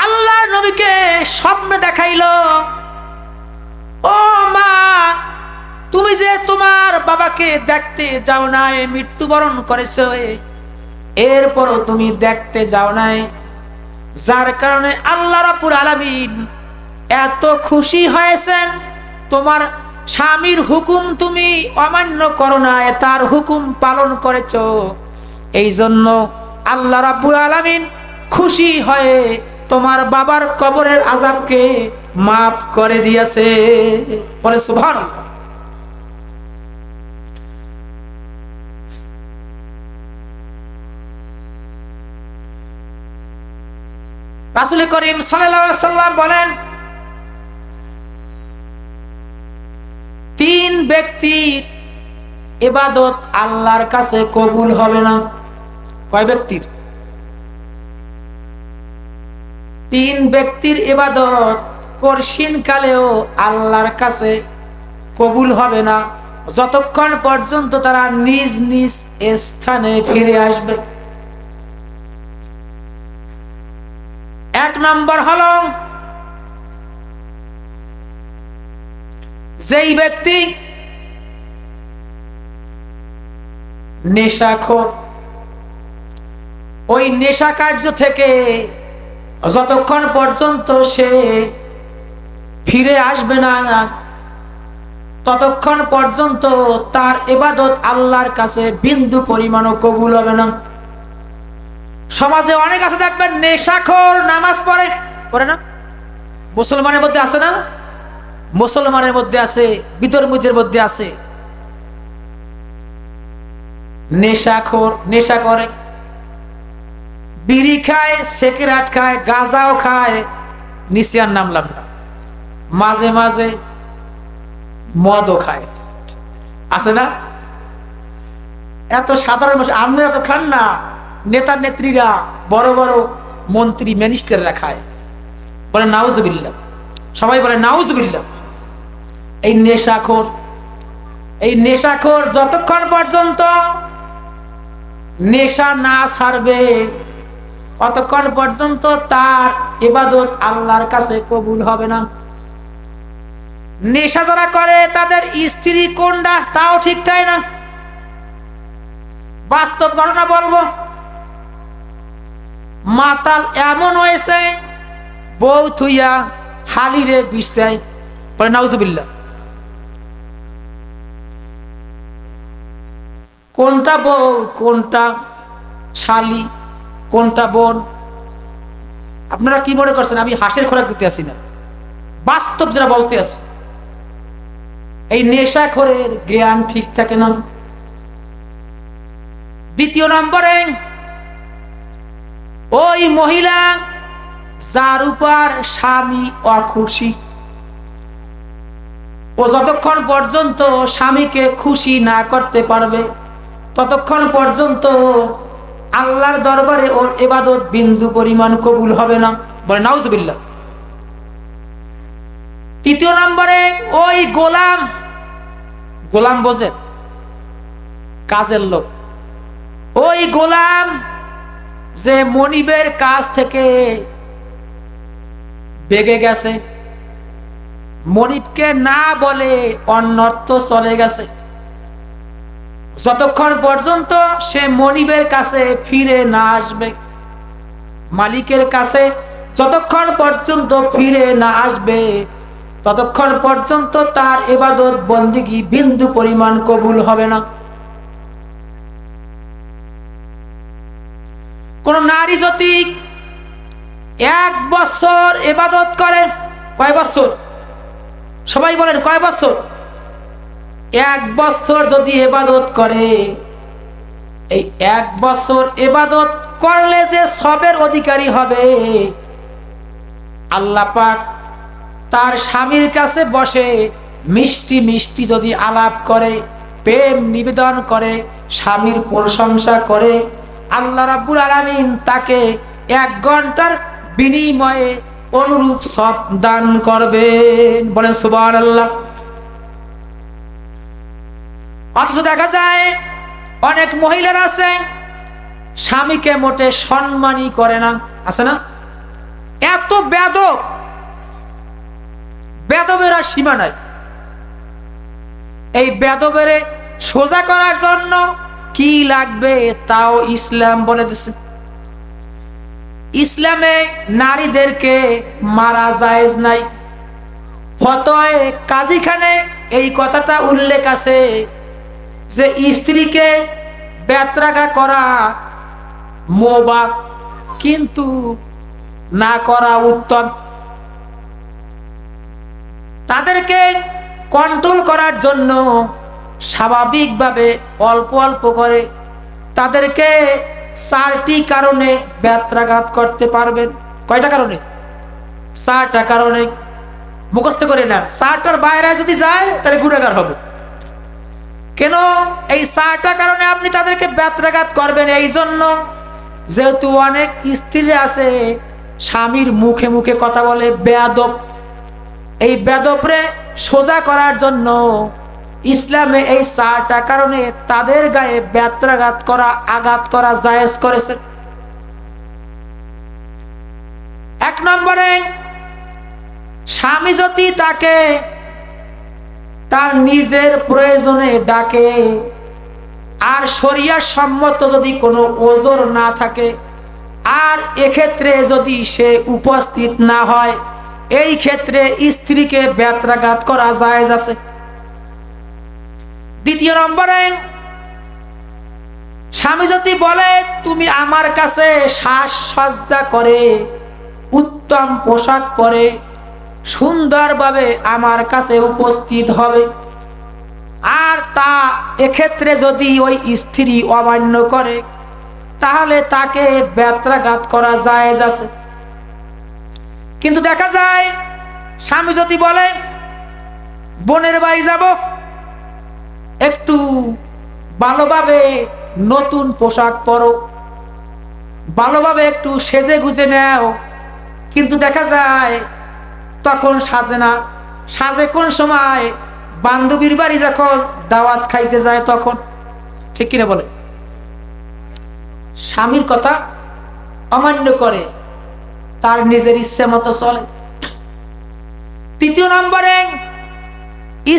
আল্লাহ নবীকে স্বপ্নে দেখাইলো, ও মা তুমি যে তোমার বাবাকে দেখতে যাও নাই, মৃত্যুবরণ করেছো, এরপরও তুমি দেখতে যাও নাই, যার কারণে আল্লাহ রাব্বুল আলামিন এত খুশি হয়েছেন। তোমার স্বামীর হুকুম তুমি অমান্য করো না, তার হুকুম পালন করেছো, এই জন্য আল্লাহ রাব্বুল আলামিন খুশি হয়ে তোমার বাবার কবরের আযাবকে মাফ করে দিয়েছে। বলে সুবহানাল্লাহ। রাসূল করিম সাল্লাল্লাহু আলাইহি সাল্লাম বলেন, তিন ব্যক্তির ইবাদত আল্লাহর কাছে কবুল হবে না। কয় ব্যক্তির? তিন ব্যক্তির ইবাদত কঠিন কালেও আল্লাহর কাছে কবুল হবে না যতক্ষণ পর্যন্ত তারা নিজ নিজ স্থানে ফিরে আসবে। এক নম্বর হলো যেই ব্যক্তি নেশাখোর, ওই নেশা কার্য থেকে যতক্ষণ পর্যন্ত সে ফিরে আসবে না ততক্ষণ পর্যন্ত তার ইবাদত আল্লাহর কাছে বিন্দু পরিমাণও কবুল হবে না। সমাজে অনেক আছে দেখবেন নেশাখোর, নামাজ পড়ে না, মুসলমানের মধ্যে আছে না? মুসলমানের মধ্যে আছে, বিধর্মীদের মধ্যে আছে। নেশাখোর, নেশা করে, বিড়ি খায়, সিগারেট খায়, গাঁজাও খায়, নিশার নামলাম না, মাঝে মাঝে মদও খায়, আছে না? এত সাধারণ মানুষ, আপনি এত খান না, নেতা নেত্রীরা, বড় বড় মন্ত্রী মিনিস্টাররা খায়। বলে নাউজুবিল্লাহ, সবাই বলে নাউজুবিল্লাহ। এই নেশাখোর, এই নেশাখোর যতক্ষণ পর্যন্ত নেশা না ছাড়বে ততক্ষণ পর্যন্ত তার ইবাদত আল্লাহর কাছে কবুল হবে না। নেশা যারা করে তাদের স্ত্রী কোনটা তাও ঠিক তাই না। বাস্তব ঘটনা বলবো, মাতাল এমন হয়েছে বউ থুইয়া হালিরে বিষায়, বলে নাউজুবিল্লাহ। কোনটা বউ, কোনটা শালি, কোনটা বোন? আপনারা কি মনে করছেন আমি হাসির খোরাক দিতে আসি না, বাস্তব যারা বলতে আছে। এই নেশাখোরের জ্ঞান ঠিক থাকে না। দ্বিতীয় নম্বরে ওই মহিলা যার উপর স্বামী অখুশি, ও যতক্ষণ পর্যন্ত স্বামীকে খুশি না করতে পারবে ততক্ষণ পর্যন্ত আল্লাহর দরবারে ওর ইবাদত বিন্দু পরিমাণ কবুল হবে না, বলে নাউজুবিল্লাহ। তৃতীয় নম্বরে ওই গোলাম, গোলাম বোঝেন, কাজের লোক, ওই গোলাম যে মনিবের কাছ থেকে বেগে গেছে, মনিবকে না বলে অন্যত্র চলে গেছে, যতক্ষণ পর্যন্ত সে মনিবের কাছে ফিরে না আসবে, মালিকের কাছে যতক্ষণ পর্যন্ত ফিরে না আসবে ততক্ষণ পর্যন্ত তার ইবাদত বন্দেগী বিন্দু পরিমাণ কবুল হবে না। কোন নারী যদি 1 বছর ইবাদত করে, কয় বছর? সবাই বলেন কয় বছর? 1 বছর যদি ইবাদত করে, এই 1 বছর ইবাদত করলে যে সবের অধিকারী হবে, আল্লাহ পাক তার স্বামীর কাছে বসে মিষ্টি মিষ্টি যদি আলাপ করে, প্রেম নিবেদন করে, স্বামীর প্রশংসা করে, আল্লাহ রাব্বুল আলামিন তাকে 1 ঘন্টার বিনিময়ে অনুরূপ সব দান করবেন, বলেন সুবহানাল্লাহ। অথচ দেখা যায় অনেক মহিলারা আছে স্বামীকে মোটে সম্মানই করে না, আছে না? এত বেদব, বেদবের আর সীমা নাই। এই বেদবের সোজা করার জন্য কি লাগবে তাও ইসলাম বলে দিছে। ইসলামে নারীদেরকে মারা জায়েজ নাই। ফতোয়ায়ে কাজীখানে এই কথাটা উল্লেখ আছে যে স্ত্রীকে বেত্রাঘাত করা মুবাহ, কিন্তু না করা উত্তম। তাদেরকে কন্ট্রোল করার জন্য স্বাভাবিকভাবে অল্প অল্প করে তাদেরকে 4টি কারণে বেত্রাঘাত করতে পারবেন। কয়টা কারণে? 4টা কারণে। মুখস্থ করে না, 4টার বাইরে যদি যায় তাহলে গুনাহগার হবে। কেন এই 4টা কারণে আপনি তাদেরকে ব্যত্রাঘাত করবেন? এই জন্য যেহেতু অনেক স্ত্রী আছে স্বামীর মুখে মুখে কথা বলে, বেয়াদব। এই বেয়াদবরে সোজা করার জন্য ইসলামে এই 4টা কারণে তাদের গায়ে ব্যত্রাঘাত করা, আঘাত করা জায়েজ করেছে। 1 নম্বরে, স্বামী যদি তাকে তার নিজের প্রয়োজনে ডাকে আর শরিয়া সম্মত যদি কোনো ওজর না থাকে, আর এক্ষেত্রে যদি সে উপস্থিত না হয়, এই ক্ষেত্রে স্ত্রীকে ব্যত্রাঘাত করা জায়েজ আছে। 2 নম্বরে, স্বামী যদি বলে তুমি আমার কাছে সাজসজ্জা করে, উত্তম পোশাক পরে সুন্দরভাবে আমার কাছে উপস্থিত হবে, আর তা এক্ষেত্রে যদি ওই স্ত্রী অমান্য করে, তাহলে তাকে ব্যত্রাঘাত করা জায়েজ আছে। কিন্তু দেখা যায় স্বামী যদি বলে বোনের বাড়ি যাব, একটু ভালোভাবে নতুন পোশাক পরো, ভালোভাবে একটু সেজে গুজে নাও, কিন্তু দেখা যায় তখন সাজে না। সাজে কোন সময়? বান্ধবীর বাড়ি যখন দাওয়াত খাইতে যায় তখন। ঠিক কিনা বলে? স্বামীর কথা অমান্য করে, তার নিজের ইচ্ছে মতো চলে। 3 নম্বরে,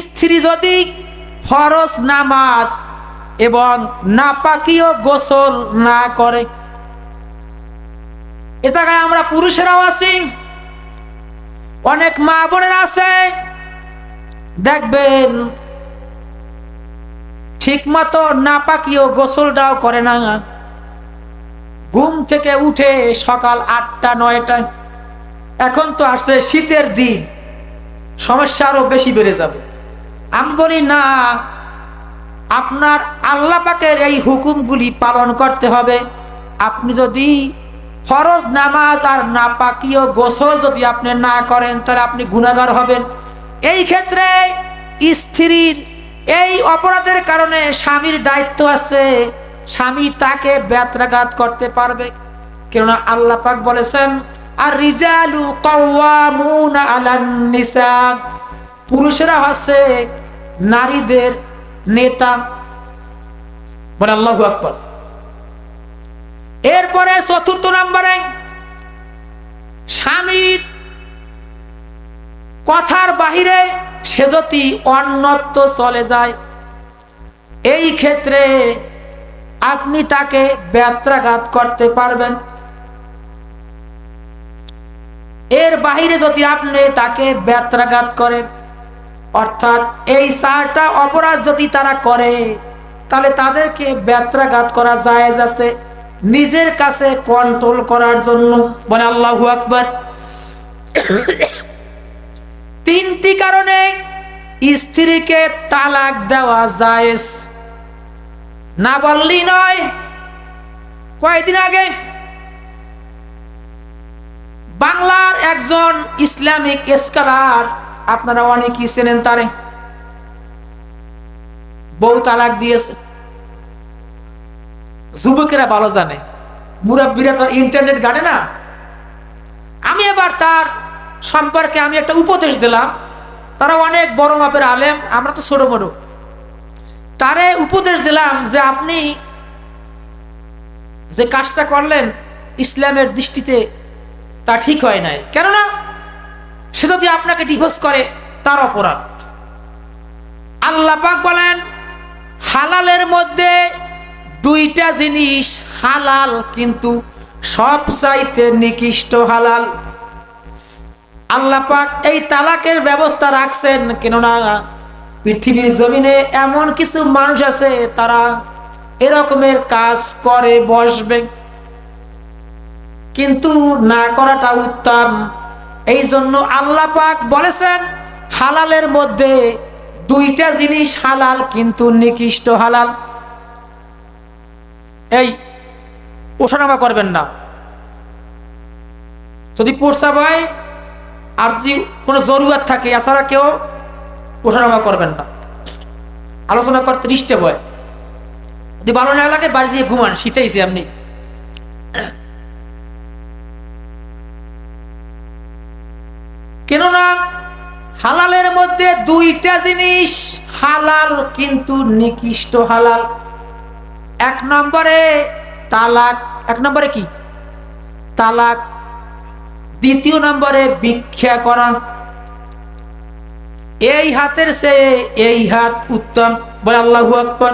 স্ত্রী যদি ফরজ নামাজ এবং নাপাকীয় গোসল না করে, এ জায়গায় আমরা পুরুষেরাও আছি, অনেক মা বোনেরা আছে, দেখবেন ঠিক মতো নাপাকীয় গোসলটাও করে না। ঘুম থেকে উঠে সকাল 8টা 9টায়, এখন তো আসছে শীতের দিন, সমস্যা আরো বেশি বেড়ে যাবে। আমি বলি না, আপনার আল্লাহ পাকের এই হুকুমগুলি পালন করতে হবে। আপনি যদি ফরজ নামাজ আর নাপাকীয় গোসল যদি আপনি না করেন, তাহলে আপনি গুনাহগার হবেন। এই ক্ষেত্রে স্ত্রীর এই অপরাধের কারণে স্বামীর দায়িত্ব আছে, স্বামী তাকে ব্যত্রাঘাত করতে পারবে। কেননা আল্লাহ পাক বলেছেন, আর রিজালু কাওয়ামুনা আলান নিসা, পুরুষেরা হচ্ছে নারীদের নেতা। বলে আল্লাহু আকবার। এরপরে 4 নম্বরে, স্বামীর কথার বাহিরে সে যদি অন্যত্র চলে যায়, এই ক্ষেত্রে আপনি তাকে ব্যত্রাঘাত করতে পারবেন। এর বাহিরে যদি আপনি তাকে ব্যত্রাঘাত করেন, অর্থাৎ এই 4টা অপরাধ যদি তারা করে, তাহলে তাদেরকে ব্যত্রাঘাত করা জায়েজ আছে, নিজের কাছে কন্ট্রোল করার জন্য। বলে আল্লাহু আকবার। 3টি কারণে স্ত্রীকে তালাক দেওয়া জায়েজ, না বললেই নয়। কয়েকদিন আগে বাংলার একজন ইসলামিক স্কলার, আপনারা অনেকেই চেনেন তারে, বউ তালাক দিয়েছে। যুবকেরা ভালো জানে, মুরব্বীরা তো ইন্টারনেট ঘাটে না। আমি এবার তার সম্পর্কে আমি একটা উপদেশ দিলাম, তারা অনেক বড় মাপের আলেম, আমরা তো ছোট বড়। তারে উপদেশ দিলাম যে আপনি যে কাজটা করলেন ইসলামের দৃষ্টিতে তা ঠিক হয় নাই। কেননা সে যদি আপনাকে ডিভোর্স করে তার অপরাধ। আল্লাহ পাক বলেন, হালালের মধ্যে 2টা জিনিস হালাল, কিন্তু সবচাইতে নিকৃষ্ট হালাল। আল্লাহ পাক এই তালাকের ব্যবস্থা রাখছেন, কেননা পৃথিবীর জমিনে এমন কিছু মানুষ আছে তারা এরকমের কাজ করে বসবে, কিন্তু না করাটা উত্তম। এই জন্য আল্লাহ পাক বলেছেন হালালের মধ্যে 2টা জিনিস হালাল, কিন্তু নিকৃষ্ট হালাল। এই ওঠানামা করবেন না, যদি প্রস্রাব হয় আর যদি কোনো জরুরত থাকে, এছাড়া কেউ ওঠানামা করবেন না, আলোচনা করতে ডিস্টার্ব হয়। যদি ভালো না লাগে বাড়ি দিয়ে ঘুমান, শীতেইছে আপনি। কেননা হালালের মধ্যে দুইটা জিনিস হালাল, কিন্তু নিকৃষ্ট হালাল। এক নম্বরে তালাক, এক নম্বরে কি? তালাক। দ্বিতীয় নম্বরে ভিক্ষা করা। এই হাতের চেয়ে এই হাত উত্তম, বলে আল্লাহু আকবার।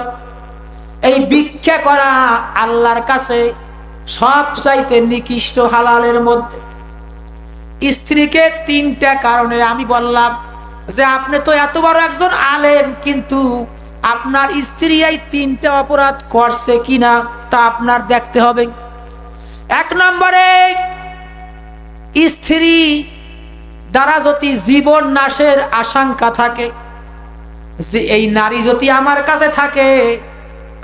এই ভিক্ষা করা আল্লাহর কাছে সবচাইতে নিকৃষ্ট হালালের মধ্যে। স্ত্রীকে তিনটা কারণে আমি বললাম যে আপনি তো এত বড় একজন আলেম, কিন্তু আপনার স্ত্রী এই তিনটা অপরাধ করছে কিনা তা আপনার দেখতে হবে। এক নম্বরে, স্ত্রী দ্বারা যদি জীবন নাশের আশঙ্কা থাকে, যে এই নারী যদি আমার কাছে থাকে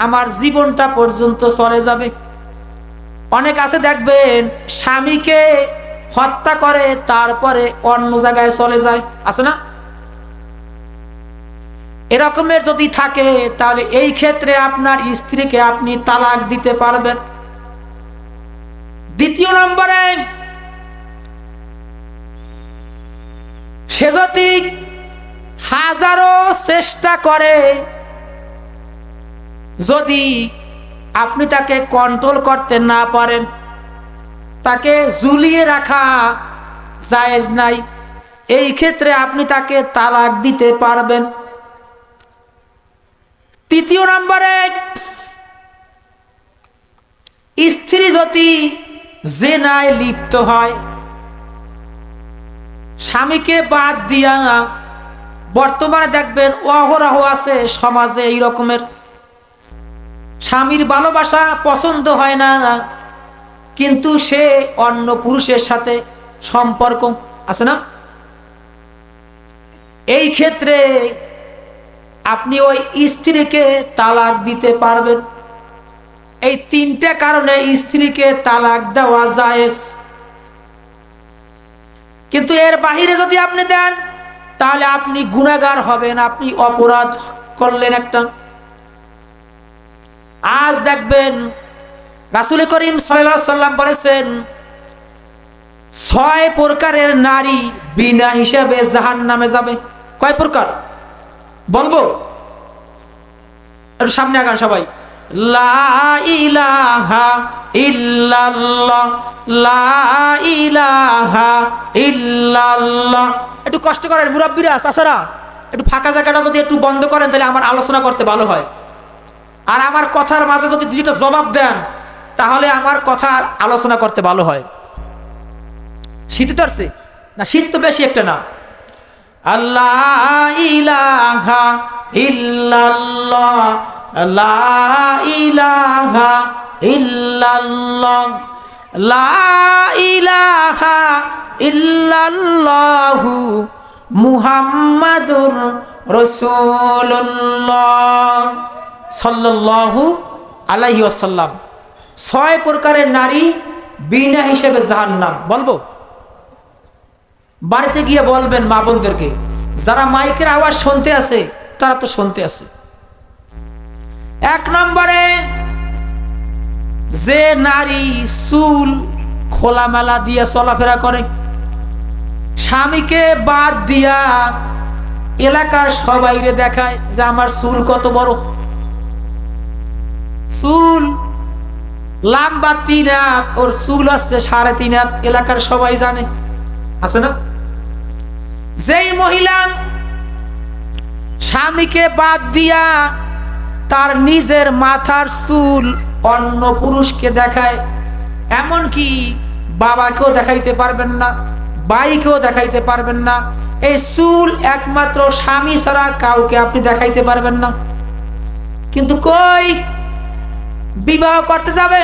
আমার জীবনটা পর্যন্ত চলে যাবে। অনেক আছে দেখবেন স্বামীকে হত্যা করে তারপরে অন্য জায়গায় চলে যায়, আছে না? এরকমের যদি থাকে তাহলে এই ক্ষেত্রে আপনার স্ত্রীকে আপনি তালাক দিতে পারবেন। দ্বিতীয় নম্বরে, সে যদি হাজারো চেষ্টা করে, যদি আপনি তাকে কন্ট্রোল করতে না পারেন, তাকে ঝুলিয়ে রাখা জায়েজ নাই, এই ক্ষেত্রে আপনি তাকে তালাক দিতে পারবেন। তৃতীয় নম্বরে, স্ত্রী যদি জিনায় লিপ্ত হয়, স্বামীকে বাদ দিয়া, বর্তমানে দেখবেন অহরহ আছে সমাজে এই রকমের, স্বামীর ভালোবাসা পছন্দ হয় না কিন্তু সে অন্য পুরুষের সাথে সম্পর্ক, আছে না? এই ক্ষেত্রে আপনি ওই স্ত্রীকে তালাক দিতে পারবেন। এই তিনটা কারণে স্ত্রীকে তালাক দেওয়া জায়েজ। কিন্তু এর বাহিরে যদি আপনি দেন তাহলে আপনি গুনাহগার হবেন, আপনি অপরাধ করলেন একটা। আজ দেখবেন রাসূল করিম সাল্লাল্লাহু আলাইহি ওয়াসাল্লাম বলেছেন 6 প্রকারের নারী বিনা হিসাবে জাহান্নামে যাবে। কয় প্রকার বলবো? একটু সামনে আগান সবাই। লা ইলাহা ইল্লাল্লাহ, লা ইলাহা ইল্লাল্লাহ। একটু কষ্ট করেন মুরাব্বিরা, চাচারা, একটু ফাঁকা জায়গাটা যদি একটু বন্ধ করেন তাহলে আমার আলোচনা করতে ভালো হয়। আর আমার কথার মাঝে যদি দুইটা জবাব দেন তাহলে আমার কথার আলোচনা করতে ভালো হয়। শীত ধরছে না? শীত তো বেশি একটা না। আল্লাহ ইলাহা ইল্লাল্লাহ, লা ইলাহা ইল্লাল্লাহ, লা ইলাহা ইল্লাল্লাহু মুহাম্মাদুর রাসূলুল্লাহ সাল্লাল্লাহু আলাইহি ওয়াসাল্লাম। 6 প্রকারের নারী বিনা হিসেবে জাহান্নাম। বলবো? বাড়িতে গিয়ে বলবেন মা বোনদেরকে, যারা মাইকের আওয়াজ শুনতে আছে তারা তো শুনতে আছে। 1 নম্বরে, যে নারী চুল খোলামেলা দিয়ে চলাফেরা করে, স্বামীকে বাদ দিয়া এলাকার সবাইরে দেখায় যে আমার চুল কত বড়, চুল লম্বা 3 হাত, ওর চুল আসছে 3.5 হাত, এলাকার সবাই জানে, আছে না? যেই মহিলা স্বামীকে বাদ দিয়া তার নিজের মাথার চুল অন্য পুরুষকে দেখায়, এমনকি বাবাকেও দেখাইতে পারবেন না, ভাইকেও দেখাইতে পারবেন না, এই চুল একমাত্র স্বামী ছাড়া কাউকে আপনি দেখাইতে পারবেন না। কিন্তু কই বিবাহ করতে যাবে,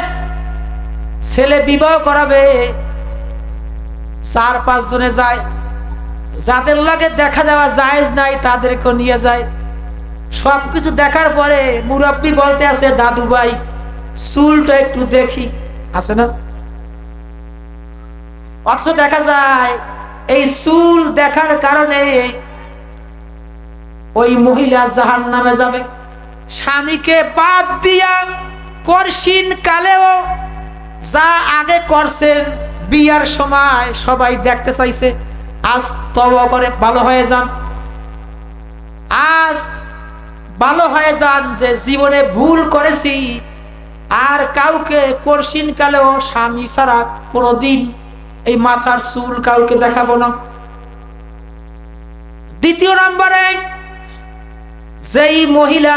ছেলে বিবাহ করাবে, 4-5 জনে যায়, যাদের লগে দেখা দেওয়া জায়েজ নাই তাদেরকে নিয়ে যায়। সবকিছু দেখার পরে মুরব্বি বলতে আছে, দাদু ভাই চুলটা একটু দেখি, আছে না? অথচ দেখা যায় এই চুল দেখার কারণে ওই মহিলা জাহান্নামে যাবে। স্বামীকে বাদ দিয়া করশিন কালেও যা আগে করছেন বিয়ার সময় সবাই দেখতে চাইছে, আজ তওবা করে ভালো হয়ে যান, আজ ভালো হয়ে যান যে জীবনে ভুল করেছি, আর কাউকে করশিন কালেও স্বামী ছাড়া কোনোদিন এই মাথার চুল কাউকে দেখাবো না। দ্বিতীয় নম্বরে, যেই মহিলা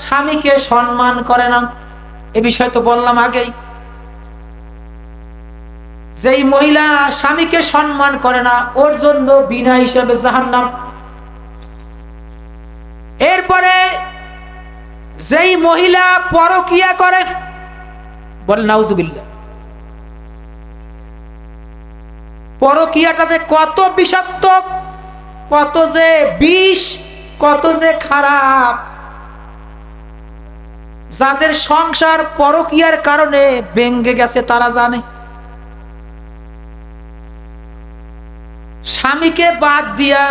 স্বামীকে সম্মান করে না, এ বিষয় তো বললাম আগেই, যেই মহিলা স্বামীকে সম্মান করে না ওর জন্য বিনা হিসেবে জাহান্নাম। এরপরে যেই মহিলা পরকিয়া করে, বলে নাউজুবিল্লাহ, পরকিয়াটা যে কত বিষাক্ত, কত যে বিষ, কত যে খারাপ, যাদের সংসার পরকিয়ার কারণে ভেঙে গেছে তারা জানে। স্বামীকে বাদ দিয়া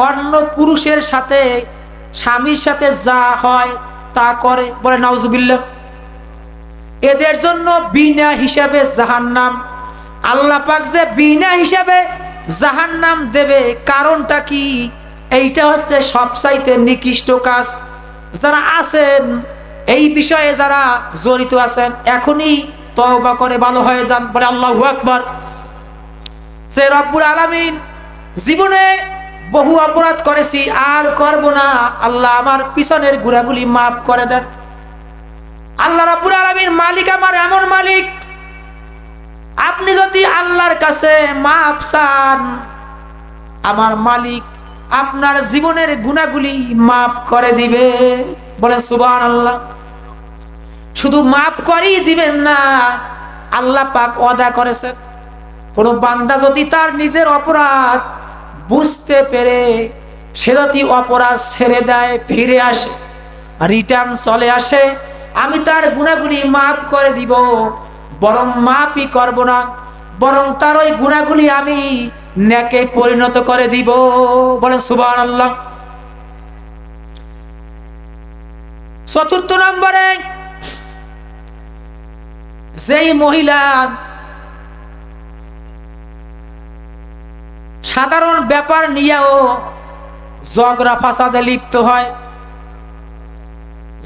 অন্য পুরুষের সাথে স্বামীর সাথে যা হয় তা করে, বলে নাউজুবিল্লাহ। এদের জন্য বিনা হিসাবে জাহান্নাম। আল্লাহ পাক যে বিনা হিসাবে জাহান্নাম দেবে, কারণটা কি? এইটা হচ্ছে সবচাইতে নিকৃষ্ট কাজ। যারা আছেন এই বিষয়ে, যারা জড়িত আছেন, এখনই তওবা করে ভালো হয়ে যান, বলে আল্লাহু আকবার। সে রব্বুল আলামিন, জীবনে বহু অপরাধ করেছি, আর করব না, আল্লাহ আমার পিছনের গুনাহগুলি মাফ করে দেন। আল্লাহ রব্বুল আলামিন মালিক, আমার এমন মালিক, আপনি যদি আল্লাহর কাছে মাফ চান, আমার মালিক আপনার জীবনের গুনাহগুলি মাফ করে দিবে, বলে সুবহানাল্লাহ। শুধু মাফ করেই দিবেন না, আল্লাহ পাক ওয়াদা করেছেন, কোন বান্দা যদি তার নিজের অপরাধ বুঝতে পেরে সে যদি অপরাধ ছেড়ে দেয়, ফিরে আসে, রিটার্ন চলে আসে, আমি তার গুনাহগুলি মাফ করে দিব। বরং মাফই করব না, বরং তার ওই গুনাহগুলি আমি নেকে পরিণত করে দিব, বলেন সুবহানাল্লাহ। চতুর্থ নম্বরে, যেই মহিলা সাধারণ ব্যাপার নিয়েও ঝগড়া ফাসাদে লিপ্ত হয়,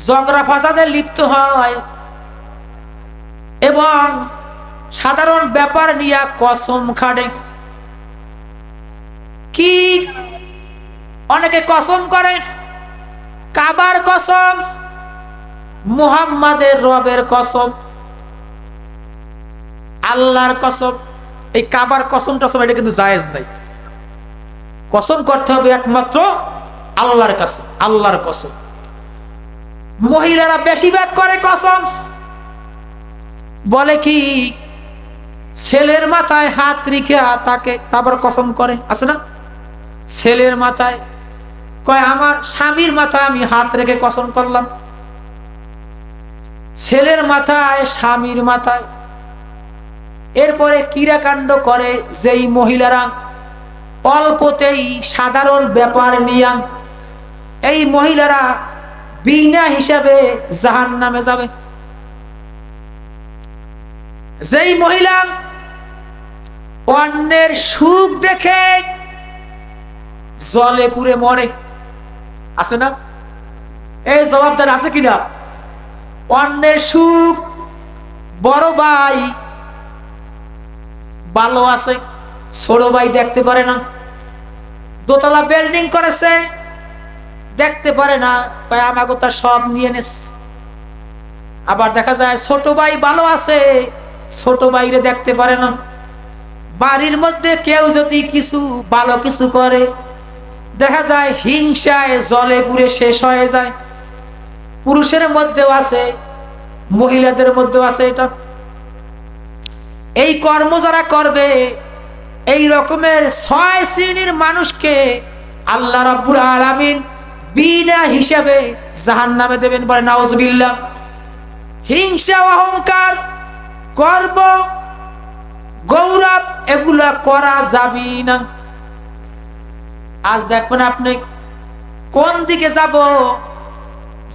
ঝগড়া ফাসাদে লিপ্ত হয় এবং সাধারণ ব্যাপার নিয়ে কসম খাটে। কি অনেকে কসম করে, কাবার কসম, মুহাম্মাদের রবের কসম, আল্লাহর কসম। এই কাবার কসম টসম এটা কিন্তু জায়েজ নাই। কসম করতে হবে একমাত্র আল্লাহর কাছে, আল্লাহর কসম। মহিলারা বেশিরভাগ করে কসম, বলে কি ছেলের মাথায় হাত রেখে তাকে তারপর কসম করে, আছে না? ছেলের মাথায় কয় আমার স্বামীর মাথায় আমি হাত রেখে কসম করলাম, ছেলের মাথায়, স্বামীর মাথায়। এরপরে ক্রীড়াকাণ্ড করে যেই মহিলারা অল্পতেই সাধারণ ব্যাপার নিয়ে, এই মহিলারা বিনা হিসাবে জাহান্নামে যাবে। যেই মহিলা অন্যের সুখ দেখে জলে পুড়ে মরে, আছে না? এই জবাবদার আছে কিনা? অন্যের সুখ, বড় ভাই ভালো আছে, ছোট ভাই দেখতে পারে না, দোতলা বিল্ডিং করেছে, দেখতে পারে না, কয় আমাকে তার সব নিয়ে নেস। আবার দেখা যায় ছোট ভাই ভালো আছে, ছোট ভাইরে দেখতে পারে না। বাড়ির মধ্যে কেউ যদি কিছু ভালো কিছু করে, দেখা যায় হিংসায় জলে পুড়ে শেষ হয়ে যায়। পুরুষের মধ্যেও আছে, মহিলাদের মধ্যেও আছে এটা। এই কর্ম যারা করবে, এই রকমের 6 শ্রেণীর মানুষকে আল্লাহ রাব্বুল আলামিন বিনা হিসাবে জাহান্নামে দেবেন, বলে নাউজুবিল্লাহ। হিংসা, অহংকার, গর্ব, গৌরব এগুলা করা যাবে না। আজ দেখবেন আপনি কোন দিকে যাব,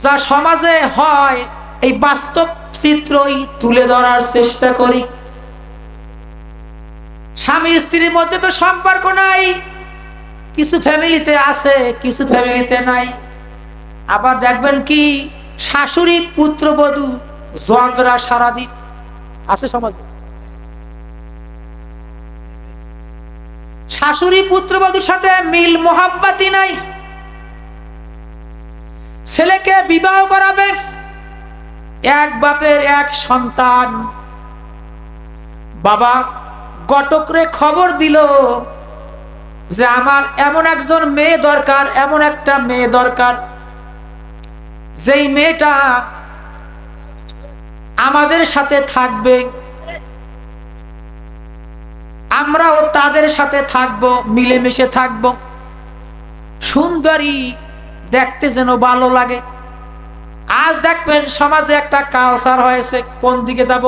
যা সমাজে হয় এই বাস্তব চিত্রই তুলে ধরার চেষ্টা করি। স্বামী স্ত্রীর মধ্যে তো সম্পর্ক নাই, কিছু ফ্যামিলিতে আছে, কিছু ফ্যামিলিতে নাই। আবার দেখবেন কি শাশুড়ি পুত্রবধূ ঝগড়া সারাদিন আছে সমাজে। শাশুড়ি পুত্রবধূর সাথে মিল মোহাব্বতই নাই। ছেলেকে বিবাহ করাবে, এক বাপের এক সন্তান, বাবা ঘটকরে খবর দিল যে আমার এমন একজন মেয়ে দরকার, এমন একটা মেয়ে দরকার যেই মেয়েটা আমাদের সাথে থাকবে, আমরাও তাদের সাথে থাকবো, মিলেমিশে থাকবো, সুন্দরী, দেখতে যেন ভালো লাগে। আজ দেখবেন সমাজে একটা কালচার হয়েছে, কোন দিকে যাব,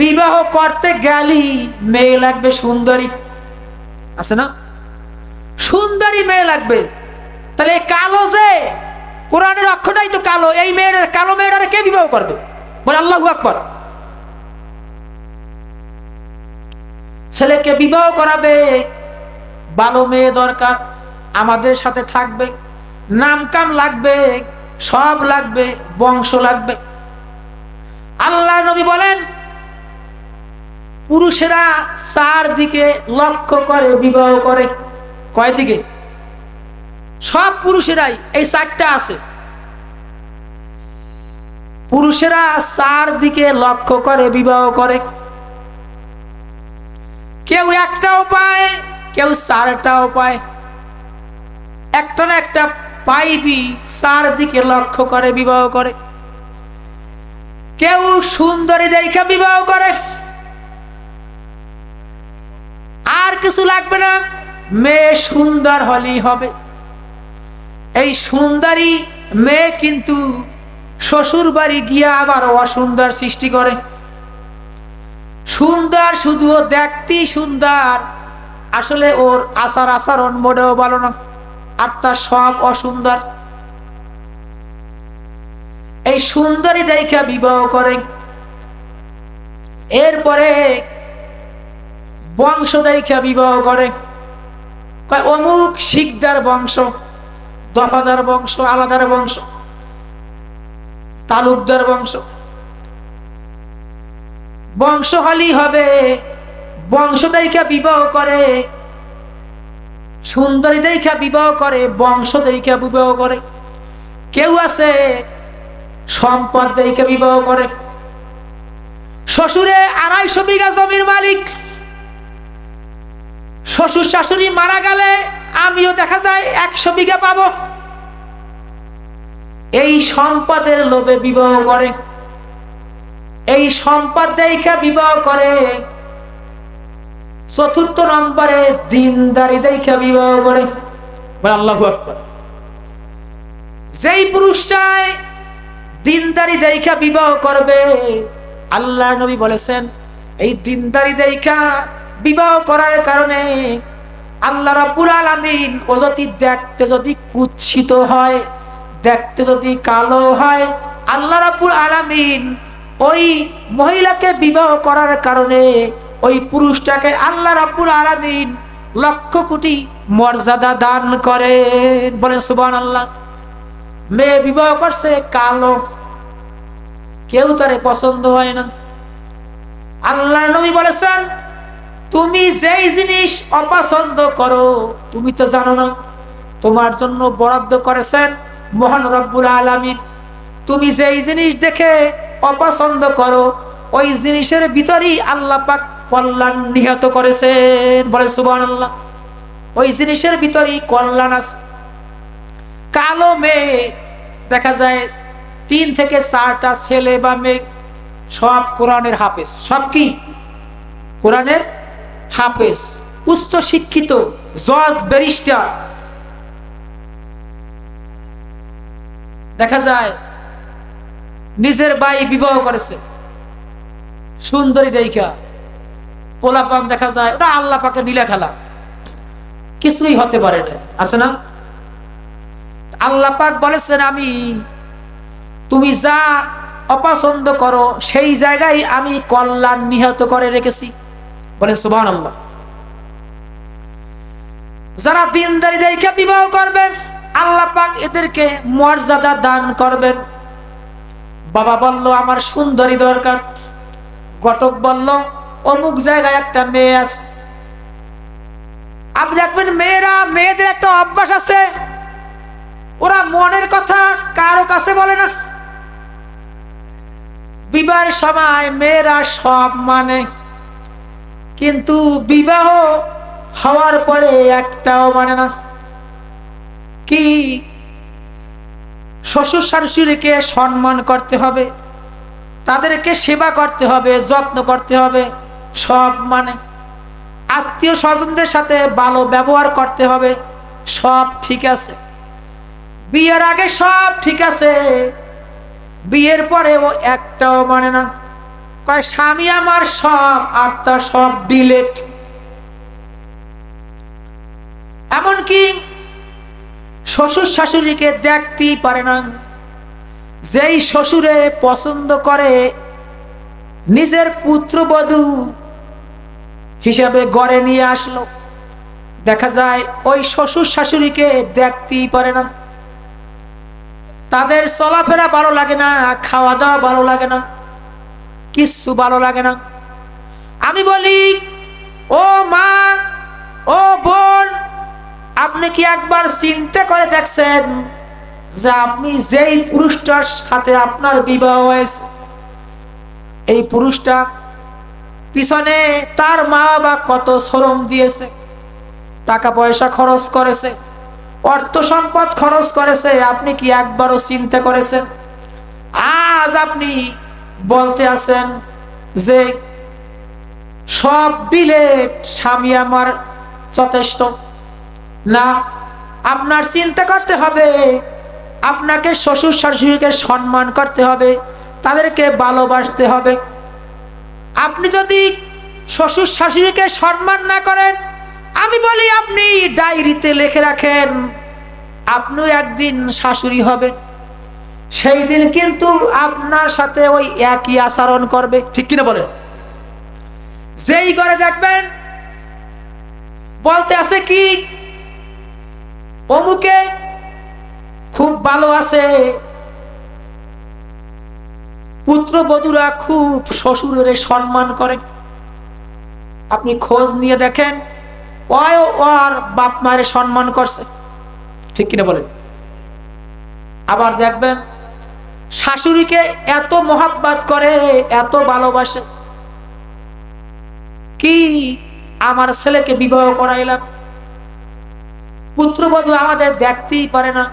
বিবাহ করতে গেলি মেয়ে লাগবে সুন্দরী, আছে না, সুন্দরী মেয়ে লাগবে। তাহলে কালো যে কোরআনের অক্ষরটাই তো কালো, এই মেয়ের কালো মেয়েটারে কে বিবাহ করবে? বলে আল্লাহু আকবার। ছেলেকে বিবাহ করাবে, ভালো মেয়ে দরকার, আমাদের সাথে থাকবে, নাম কাম লাগবে, সব লাগবে, বংশ লাগবে। আল্লাহ নবী বলেন পুরুষেরা 4 দিকে লক্ষ্য করে বিবাহ করে। কয় দিকে? সব পুরুষেরাই এই 4টা আছে। পুরুষেরা 4 দিকে লক্ষ্য করে বিবাহ করে। কেউ একটাও পায়, কেউ 4টাও পায়, একটা না একটা পাইবি, 4 দিকে লক্ষ্য করে বিবাহ করে। কেউ সুন্দরী দেখে বিবাহ করে, আর কিছু লাগবে না, মেয়ে সুন্দর হলেই হবে। এই সুন্দরী মেয়ে কিন্তু শ্বশুর বাড়ি গিয়া আবার অসুন্দর সৃষ্টি করে। সুন্দর শুধু দেখতেই সুন্দর, আসলে ওর আচার আচরণ মোটেও ভালো না, আর তার সব অসুন্দর। এই সুন্দরী দেখা বিবাহ করে। এরপরে বংশ দেখা বিবাহ করে। অমুক শিকদার বংশ, দফাদার বংশ, আলাদার বংশ, তালুকদার বংশ। বংশ হলেই হবে, বংশ দেখা বিবাহ করে, সুন্দরী দেখা বিবাহ করে, বংশ দেখা বিবাহ করে। কেউ আছে সম্পদ দেখা বিবাহ করে। শ্বশুরে 250 বিঘা জমির মালিক, শ্বশুর শাশুড়ি মারা গেলে আমিও দেখা যায় 100 বিঘা পাবো। এই সম্পদের লোভে বিবাহ করে, এই সম্পদ দেখা বিবাহ করে। 4র্থ নম্বরে দিনদারি দেখা বিবাহ করে। আল্লাহু আকবার। যেই পুরুষটাই দিনদারি দেখা বিবাহ করবে, আল্লাহর নবী বলেছেন এই দিনদারি দেখা বিবাহ করার কারণে আল্লাহ রাব্বুল আলামিন ও যদি দেখতে যদি কুৎসিত হয়, দেখতে যদি কালো হয়, আল্লাহ রাব্বুল আলামিন ওই মহিলাকে বিবাহ করার কারণে ওই পুরুষটাকে আল্লাহ রাব্বুল আলামিন লক্ষ কোটি মর্যাদা দান করেন। বলেন সুবহানাল্লাহ। মেয়ে বিবাহ করছে কালো, কেউ তারে পছন্দ হয় না। আল্লাহ নবী বলেছেন তুমি যেই জিনিস অপছন্দ করো তুমি তো জানো না, তোমার জন্য বরাদ্দ করেছেন মহান রব্বুল আলামিন। তুমি যেই জিনিস দেখে অপছন্দ করো ওই জিনিসের ভিতরেই আল্লাহ পাক কল্যাণ নিহত করেছেন। বলে সুবহানাল্লাহ। ওই জিনিসের ভিতরেই কল্যাণ আছে। কালো মেয়ে দেখা যায় 3 থেকে 4টা ছেলে বা মেয়ে সব কোরআনের হাফেজ। সব কি? কোরআনের হাফেজ, উচ্চ শিক্ষিত, জজ, ব্যারিস্টার। দেখা যায় নিজের ভাই বিবাহ করেছে সুন্দরী দেখা, পোলাপান দেখা যায় ওটা আল্লাহ পাকের নীলা খেলা, কিছুই হতে পারে না, আছে না? আল্লাহ পাক বলেছেন আমি তুমি যা অপছন্দ করো সেই জায়গায় আমি কল্যাণ নিহত করে রেখেছি। বলেন সুবহানাল্লাহ। যারা দিনদারি দেখে বিবাহ করবেন আল্লাহ পাক এদেরকে মর্যাদা দান করবেন। বাবা বলল আমার সুন্দরী দরকার, ঘটক বলল অমুক জায়গায় একটা মেয়ে আছে। আপনি দেখবেন মেয়েদের একটা অভ্যাস আছে, ওরা মনের কথা কারো কাছে বলে না। বিবাহের সময় মেয়েরা সব মানে, কিন্তু বিবাহ হওয়ার পরে একটাও মানে না। কি? শ্বশুর শাশুড়িকে সম্মান করতে হবে, তাদেরকে সেবা করতে হবে, যত্ন করতে হবে, সব মানে। আত্মীয় স্বজনদের সাথে ভালো ব্যবহার করতে হবে, সব ঠিক আছে। বিয়ের আগে সব ঠিক আছে, বিয়ের পরে ও একটাও মানে না। কয় স্বামী আমার সব, আর তার সব ডিলেট। এমনকি শ্বশুর শাশুড়িকে দেখতেই পারে না। যেই শ্বশুরে পছন্দ করে নিজের পুত্রবধূ হিসাবে গড়ে নিয়ে আসলো, দেখা যায় ওই শ্বশুর শাশুড়িকে দেখতেই পারে না। তাদের চলাফেরা ভালো লাগে না, খাওয়া দাওয়া ভালো লাগে না, কিচ্ছু ভালো লাগে না। আমি বলি ও মা, ও বোন, আপনি কি একবার চিন্তা করে দেখছেন যে আপনি যেই পুরুষটার সাথে আপনার বিবাহ হয়েছে, এই পুরুষটা পিছনে তার মা বাবা কত শ্রম দিয়েছে, টাকা পয়সা খরচ করেছে, অর্থ সম্পদ খরচ করেছে, আপনি কি একবারও চিন্তা করেছেন? আজ আপনি বলতে আছেন যে সব বিলেট, স্বামী আমার যথেষ্ট না। আপনার চিন্তা করতে হবে, আপনাকে শ্বশুর শাশুড়িকে সম্মান করতে হবে, তাদেরকে ভালোবাসতে হবে। আপনি যদি শ্বশুর শাশুড়িকে সম্মান না করেন, আমি বলি আপনি ডায়েরিতে লিখে রাখেন আপনিও একদিন শাশুড়ি হবেন, সেই দিন কিন্তু আপনার সাথে ওই একই আচরণ করবে, ঠিক কিনা বলেন? যেই করে দেখবেন বলতে আছে কি অমুকে খুব ভালো আছে, পুত্রবধূরা খুব শ্বশুরের সম্মান করে, আপনি খোঁজ নিয়ে দেখেন ওর বাপ মায়ের সম্মান করছে, ঠিক কিনা বলেন? আবার দেখবেন শাশুড়িকে এত মোহাব্বত করে, এত ভালোবাসে, কি আমার ছেলেকে বিবাহ করাইলাম, পুত্রবধূ আমাদের দেখতেই পারে না,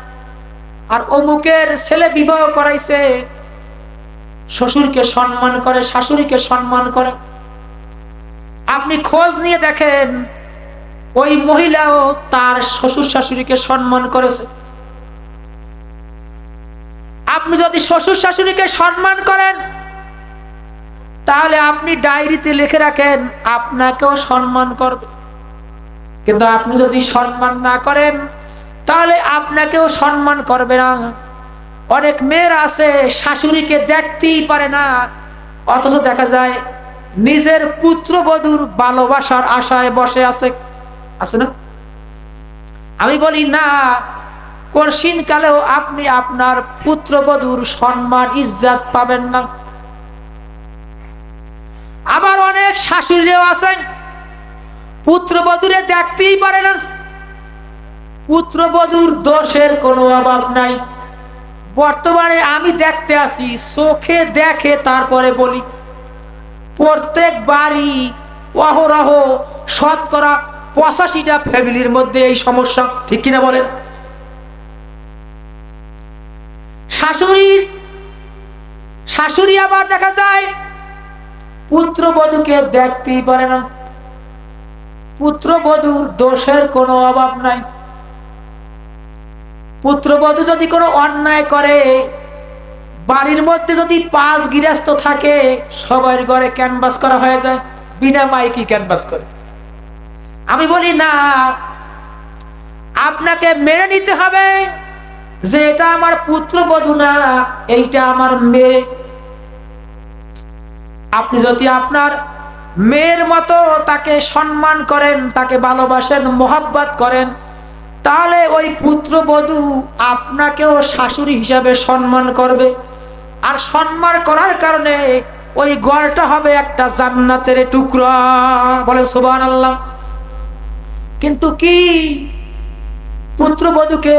আর অমুকের ছেলে বিবাহ করাইছে, শ্বশুরকে সম্মান করে, শাশুড়িকে সম্মান করে। আপনি খোঁজ নিয়ে দেখেন ওই মহিলাও তার শ্বশুর শাশুড়িকে সম্মান করেছে। আপনি যদি শ্বশুর শাশুড়িকে সম্মান করেন, তাহলে আপনি ডায়েরিতে লিখে রাখেন আপনাকেও সম্মান করবে। কিন্তু আপনি যদি সম্মান না করেন, তাহলে আপনাকেও সম্মান করবে না। অনেক মেয়েরা আছে শাশুড়িকে দেখতেই পারে না, অথচ দেখা যায় নিজের পুত্রবধূর ভালোবাসার আশায় বসে আছে, আছে না? আমি বলি না, কঠিন কালেও আপনি আপনার পুত্রবধূর সম্মান ইজ্জত পাবেন না। আবার অনেক শাশুড়িও আছেন পুত্রবধূরে দেখতেই পারে না। পুত্রবধূর দোষের কোনো অভাব নাই। বর্তমানে আমি দেখতে আসি, চোখে দেখে তারপরে বলি, প্রত্যেক বাড়ি অহরহ শতকরা 85টা ফ্যামিলির মধ্যে এই সমস্যা, ঠিক কিনা বলেন? শাশুড়ি আবার দেখা যায় পুত্রবধূকে দেখতেই পারে না। পুত্রবধূর দোষের কোনো অভাব নাই। পুত্রবধূ যদি কোনো অন্যায় করে, বাড়ির মধ্যে যদি 5 গৃহস্থ থাকে, সবার ঘরে ক্যানভাস করা হয়ে যায়, বিনা মাইকি ক্যানভাস করে। আমি বলি না, আপনাকে মেনে নিতে হবে যে এটা আমার পুত্রবধূ না, এইটা আমার মেয়ে। আপনি যদি আপনার মেয়ের মতো তাকে সম্মান করেন, তাকে ভালোবাসেন, মোহাব্বত করেন, তাহলে ওই পুত্রবধূ আপনাকেও শাশুড়ি হিসাবে সম্মান করবে। আর সম্মান করার কারণে ওই ঘরটা হবে একটা জান্নাতের টুকরা। বলে সুবহানাল্লাহ। কিন্তু কি পুত্রবধূকে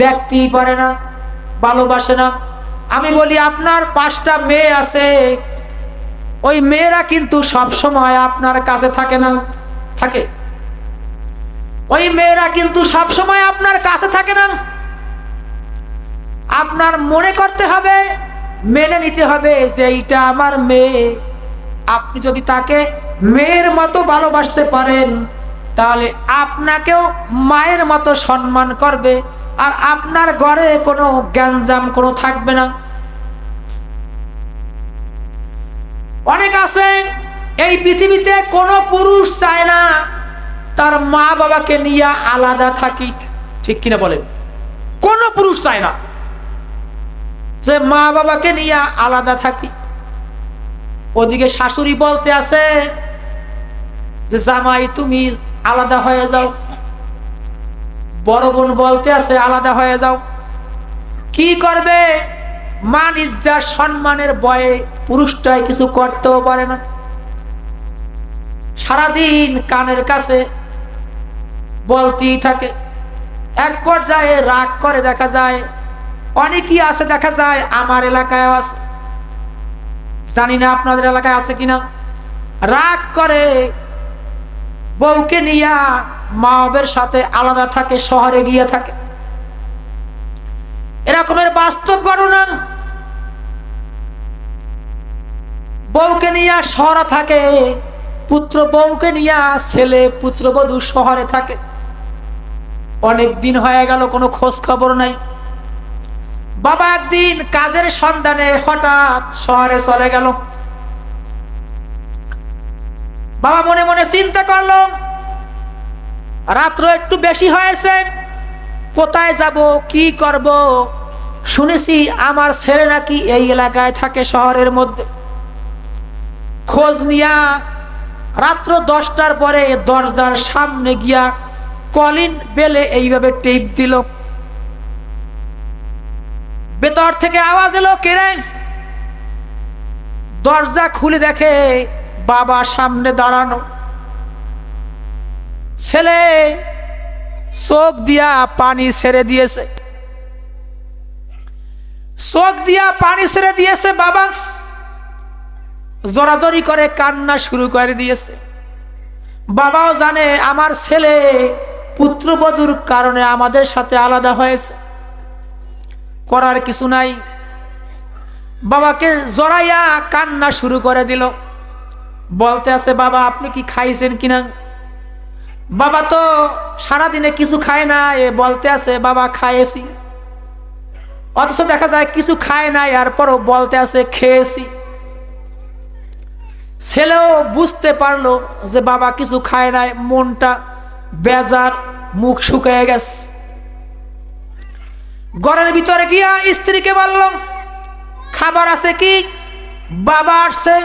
দেখতেই পারে না, ভালোবাসে না। আমি বলি আপনার 5টা মেয়ে আছে, ওই মেয়েরা কিন্তু সব সময় আপনার কাছে থাকে না, থাকে? ওই মেয়েরা কিন্তু সব সময় আপনার কাছে থাকে না। আপনার মনে করতে হবে, মেনে নিতে হবে যে এইটা আমার মেয়ে। আপনি যদি তাকে মেয়ের মতো ভালোবাসতে পারেন, তাহলে আপনাকেও মায়ের মতো সম্মান করবে, আর আপনার ঘরে কোনো গ্যাঞ্জাম কোনো থাকবে না। অনেক আছে এই পৃথিবীতে কোনো পুরুষ চায় না তার মা বাবাকে নিয়ে আলাদা থাকি, ঠিক কিনা বলেন? কোনো পুরুষ চায় না যে মা বাবাকে নিয়ে আলাদা থাকি। ওদিকে শাশুড়ি বলতে আছে যে জামাই তুমি আলাদা হয়ে যাও, বড় বোন বলতে আছে আলাদা হয়ে যাও। কি করবে? মান ইজ্জত সম্মানের ভয়ে পুরুষটাই কিছু করতেও পারে না, সারাদিন কানের কাছে বলতেই থাকে। এক পর্যায়ে রাগ করে, দেখা যায় অনেকেই আছে, দেখা যায় আমার এলাকায় আছে, জানি না আপনাদের এলাকায় আছে কিনা, রাগ করে বউকে নিয়ে মা বাবার সাথে আলাদা থাকে, শহরে গিয়ে থাকে। এরকমের বাস্তব ঘটনা। বউকে নিয়ে শহরে থাকে, পুত্র বউকে নিয়ে ছেলে পুত্রবধূ শহরে থাকে। অনেক দিন হয়ে গেল, কোনো খোঁজ খবর নাই। বাবা একদিন কাজের সন্ধানে হঠাৎ শহরে চলে গেল। বাবা মনে মনে চিন্তা করলো, রাত্র একটু বেশি হয়েছে, কোথায় যাব, কি করব? শুনেছি আমার ছেলে নাকি এই এলাকায় থাকে, শহরের মধ্যে। খোঁজ নিয়া রাত্র 10টার পরে দরজার সামনে গিয়া কলিং বেলে এইভাবে টেপ দিল। ভেতর থেকে আওয়াজ এলো, কে রে? দরজা খুলে দেখে বাবা সামনে দাঁড়ানো। ছেলে চোখ দিয়া পানি ছেড়ে দিয়েছে, চোখ দিয়া পানি ছেড়ে দিয়েছে। বাবা জোরাজোরি করে কান্না শুরু করে দিয়েছে। বাবাও জানে আমার ছেলে পুত্রবধূর কারণে আমাদের সাথে আলাদা হয়েছে, করার কিছু নাই। বাবাকে জড়াইয়া কান্না শুরু করে দিল। বলতে আছে, বাবা আপনি কি খাইছেন কিনা? বাবা তো সারাদিনে কিছু খায় না। বলতে আছে, বাবা খাইয়েছি। অথচ দেখা যায় কিছু খায় না, এরপরও বলতে আছে খেয়েছি। ছেলেও বুঝতে পারলো যে বাবা কিছু খায় নাই, মনটা বেজার, মুখ শুকিয়ে গেছে। ঘরের ভিতরে গিয়া স্ত্রীকে বলল, খাবার আছে কি? বাবা আসছে,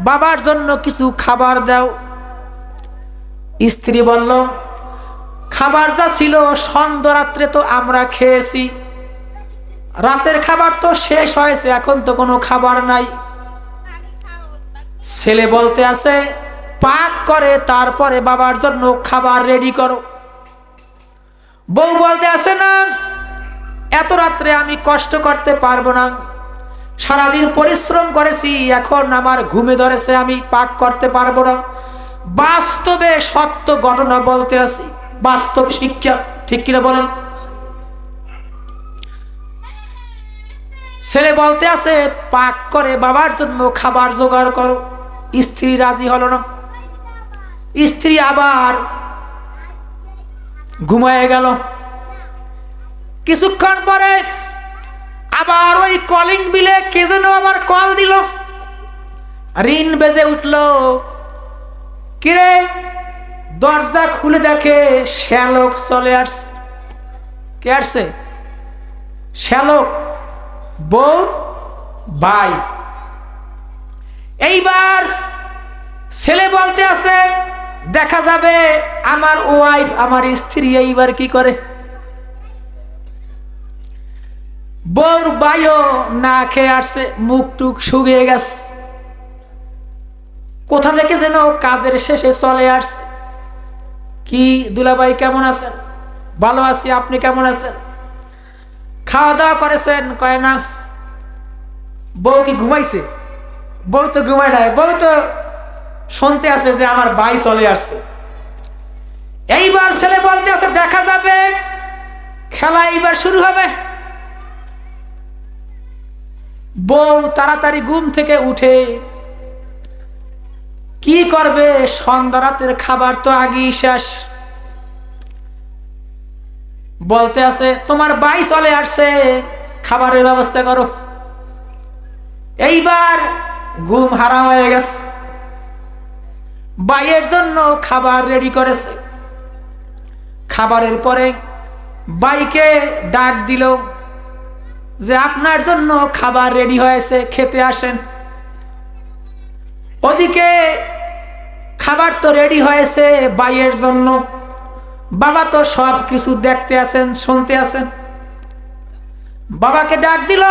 বাবার জন্য কিছু খাবার দাও। স্ত্রী বলল, খাবার যা ছিল সন্ধ্যা রাত্রে তো আমরা খেয়েছি, রাতের খাবার তো শেষ হয়েছে, এখন তো কোনো খাবার নাই। ছেলে বলতে আছে, পাক করে তারপরে বাবার জন্য খাবার রেডি করো। বউ বলতে আছে, না, এত রাত্রে আমি কষ্ট করতে পারবো না, সারাদিন পরিশ্রম করেছি, এখন আমার ঘুমে ধরেছে, আমি পাক করতে পারবো না। বাস্তবে সত্য ঘটনা বলতে আছি, বাস্তব শিক্ষা, ঠিক কিনা বলেন? ছেলে বলতে আছে, পাক করে বাবার জন্য খাবার জোগাড় করো। স্ত্রী রাজি হলো না। স্ত্রী আবার ঘুমায় গেল। কিছুক্ষণ পরে আবার ওই কলিং বিলে কে যেন আবার কল দিল। ঋণ বেজে উঠল। কিরে, দরজা খুলে দেখে শ্যালক চলে আসছে। কে আসছে? শ্যালক, বউর ভাই। এইবার ছেলে বলতে আছে, দেখা যাবে আমার ওয়াইফ, আমার স্ত্রী এইবার কি করে। বউর ভাইও না খেয়ে আসছে, মুখ টুক শুকিয়ে গেছে। কোথা থেকে যেন কাজের শেষে চলে আসছে। কি দুলাভাই কেমন আছেন? ভালো আছি, আপনি কেমন আছেন? খাওয়া দাওয়া করেছেন? কয় না। বউ কি ঘুমাইছে? বউ তো ঘুমায় নাই, বউ তো শুনতে আছে যে আমার ভাই চলে আসছে। এইবার ছেলে বলতে আছে, দেখা যাবে খেলা এইবার শুরু হবে। বউ তাড়াতাড়ি ঘুম থেকে উঠে কি করবে, সন্ধ্যা রাতের খাবার তো আগেই শেষ। বলতে আছে, তোমার ভাই চলে আসছে, খাবারের ব্যবস্থা করো। এইবার ঘুম হারাম হয়ে গেছে। ভাইয়ের জন্য খাবার রেডি করেছে। খাবারের পরে ভাইকে ডাক দিল যে আপনার জন্য খাবার রেডি হয়েছে, খেতে আসেন। ওদিকে খাবার তো রেডি হয়েছে ভাইয়ের জন্য, বাবা তো সব কিছু দেখতে আছেন, শুনতে আছেন। বাবাকে ডাক দিল,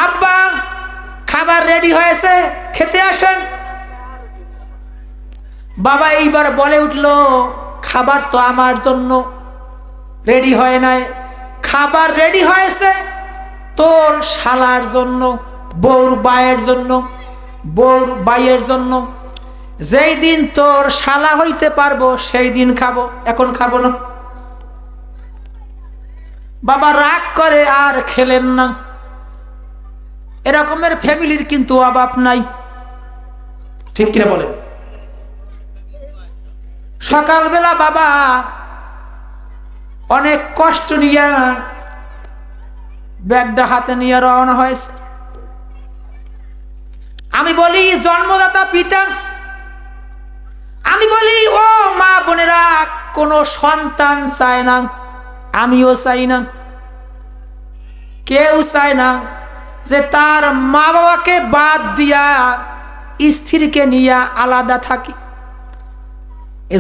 আব্বা খাবার রেডি হয়েছে, খেতে আসেন। বাবা এইবার বলে উঠল, খাবার তো আমার জন্য রেডি হয় নাই, খাবার রেডি হয়েছে তোর শালার জন্য, বউর ভাইয়ের জন্য, বউর ভাইয়ের জন্য। যেই দিন তোর শালা হইতে পারবো সেই দিন খাবো, এখন খাবো না। বাবা রাগ করে আর খেলেন না। এরকমের ফ্যামিলির কিন্তু অভাব নাই, ঠিক কিনা বলেন? সকালবেলা বাবা অনেক কষ্ট নিয়ে ব্যাগটা হাতে নিয়ে রওনা হয়েছে। আমি বলি জন্মদাতা পিতা, আমি বলি ও মা বোনেরা, কোনো সন্তান চায় না, আমিও চাই না, কেউ চায় না যে তার মা বাবাকে বাদ দিয়া স্ত্রীকে নিয়ে আলাদা থাকি।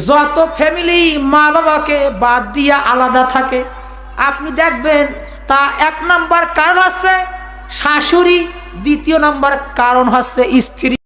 যত ফ্যামিলি মা বাবাকে বাদ দিয়া আলাদা থাকে, আপনি দেখবেন তা এক নম্বর কারণ হচ্ছে শাশুড়ি, দ্বিতীয় নম্বর কারণ হচ্ছে স্ত্রী।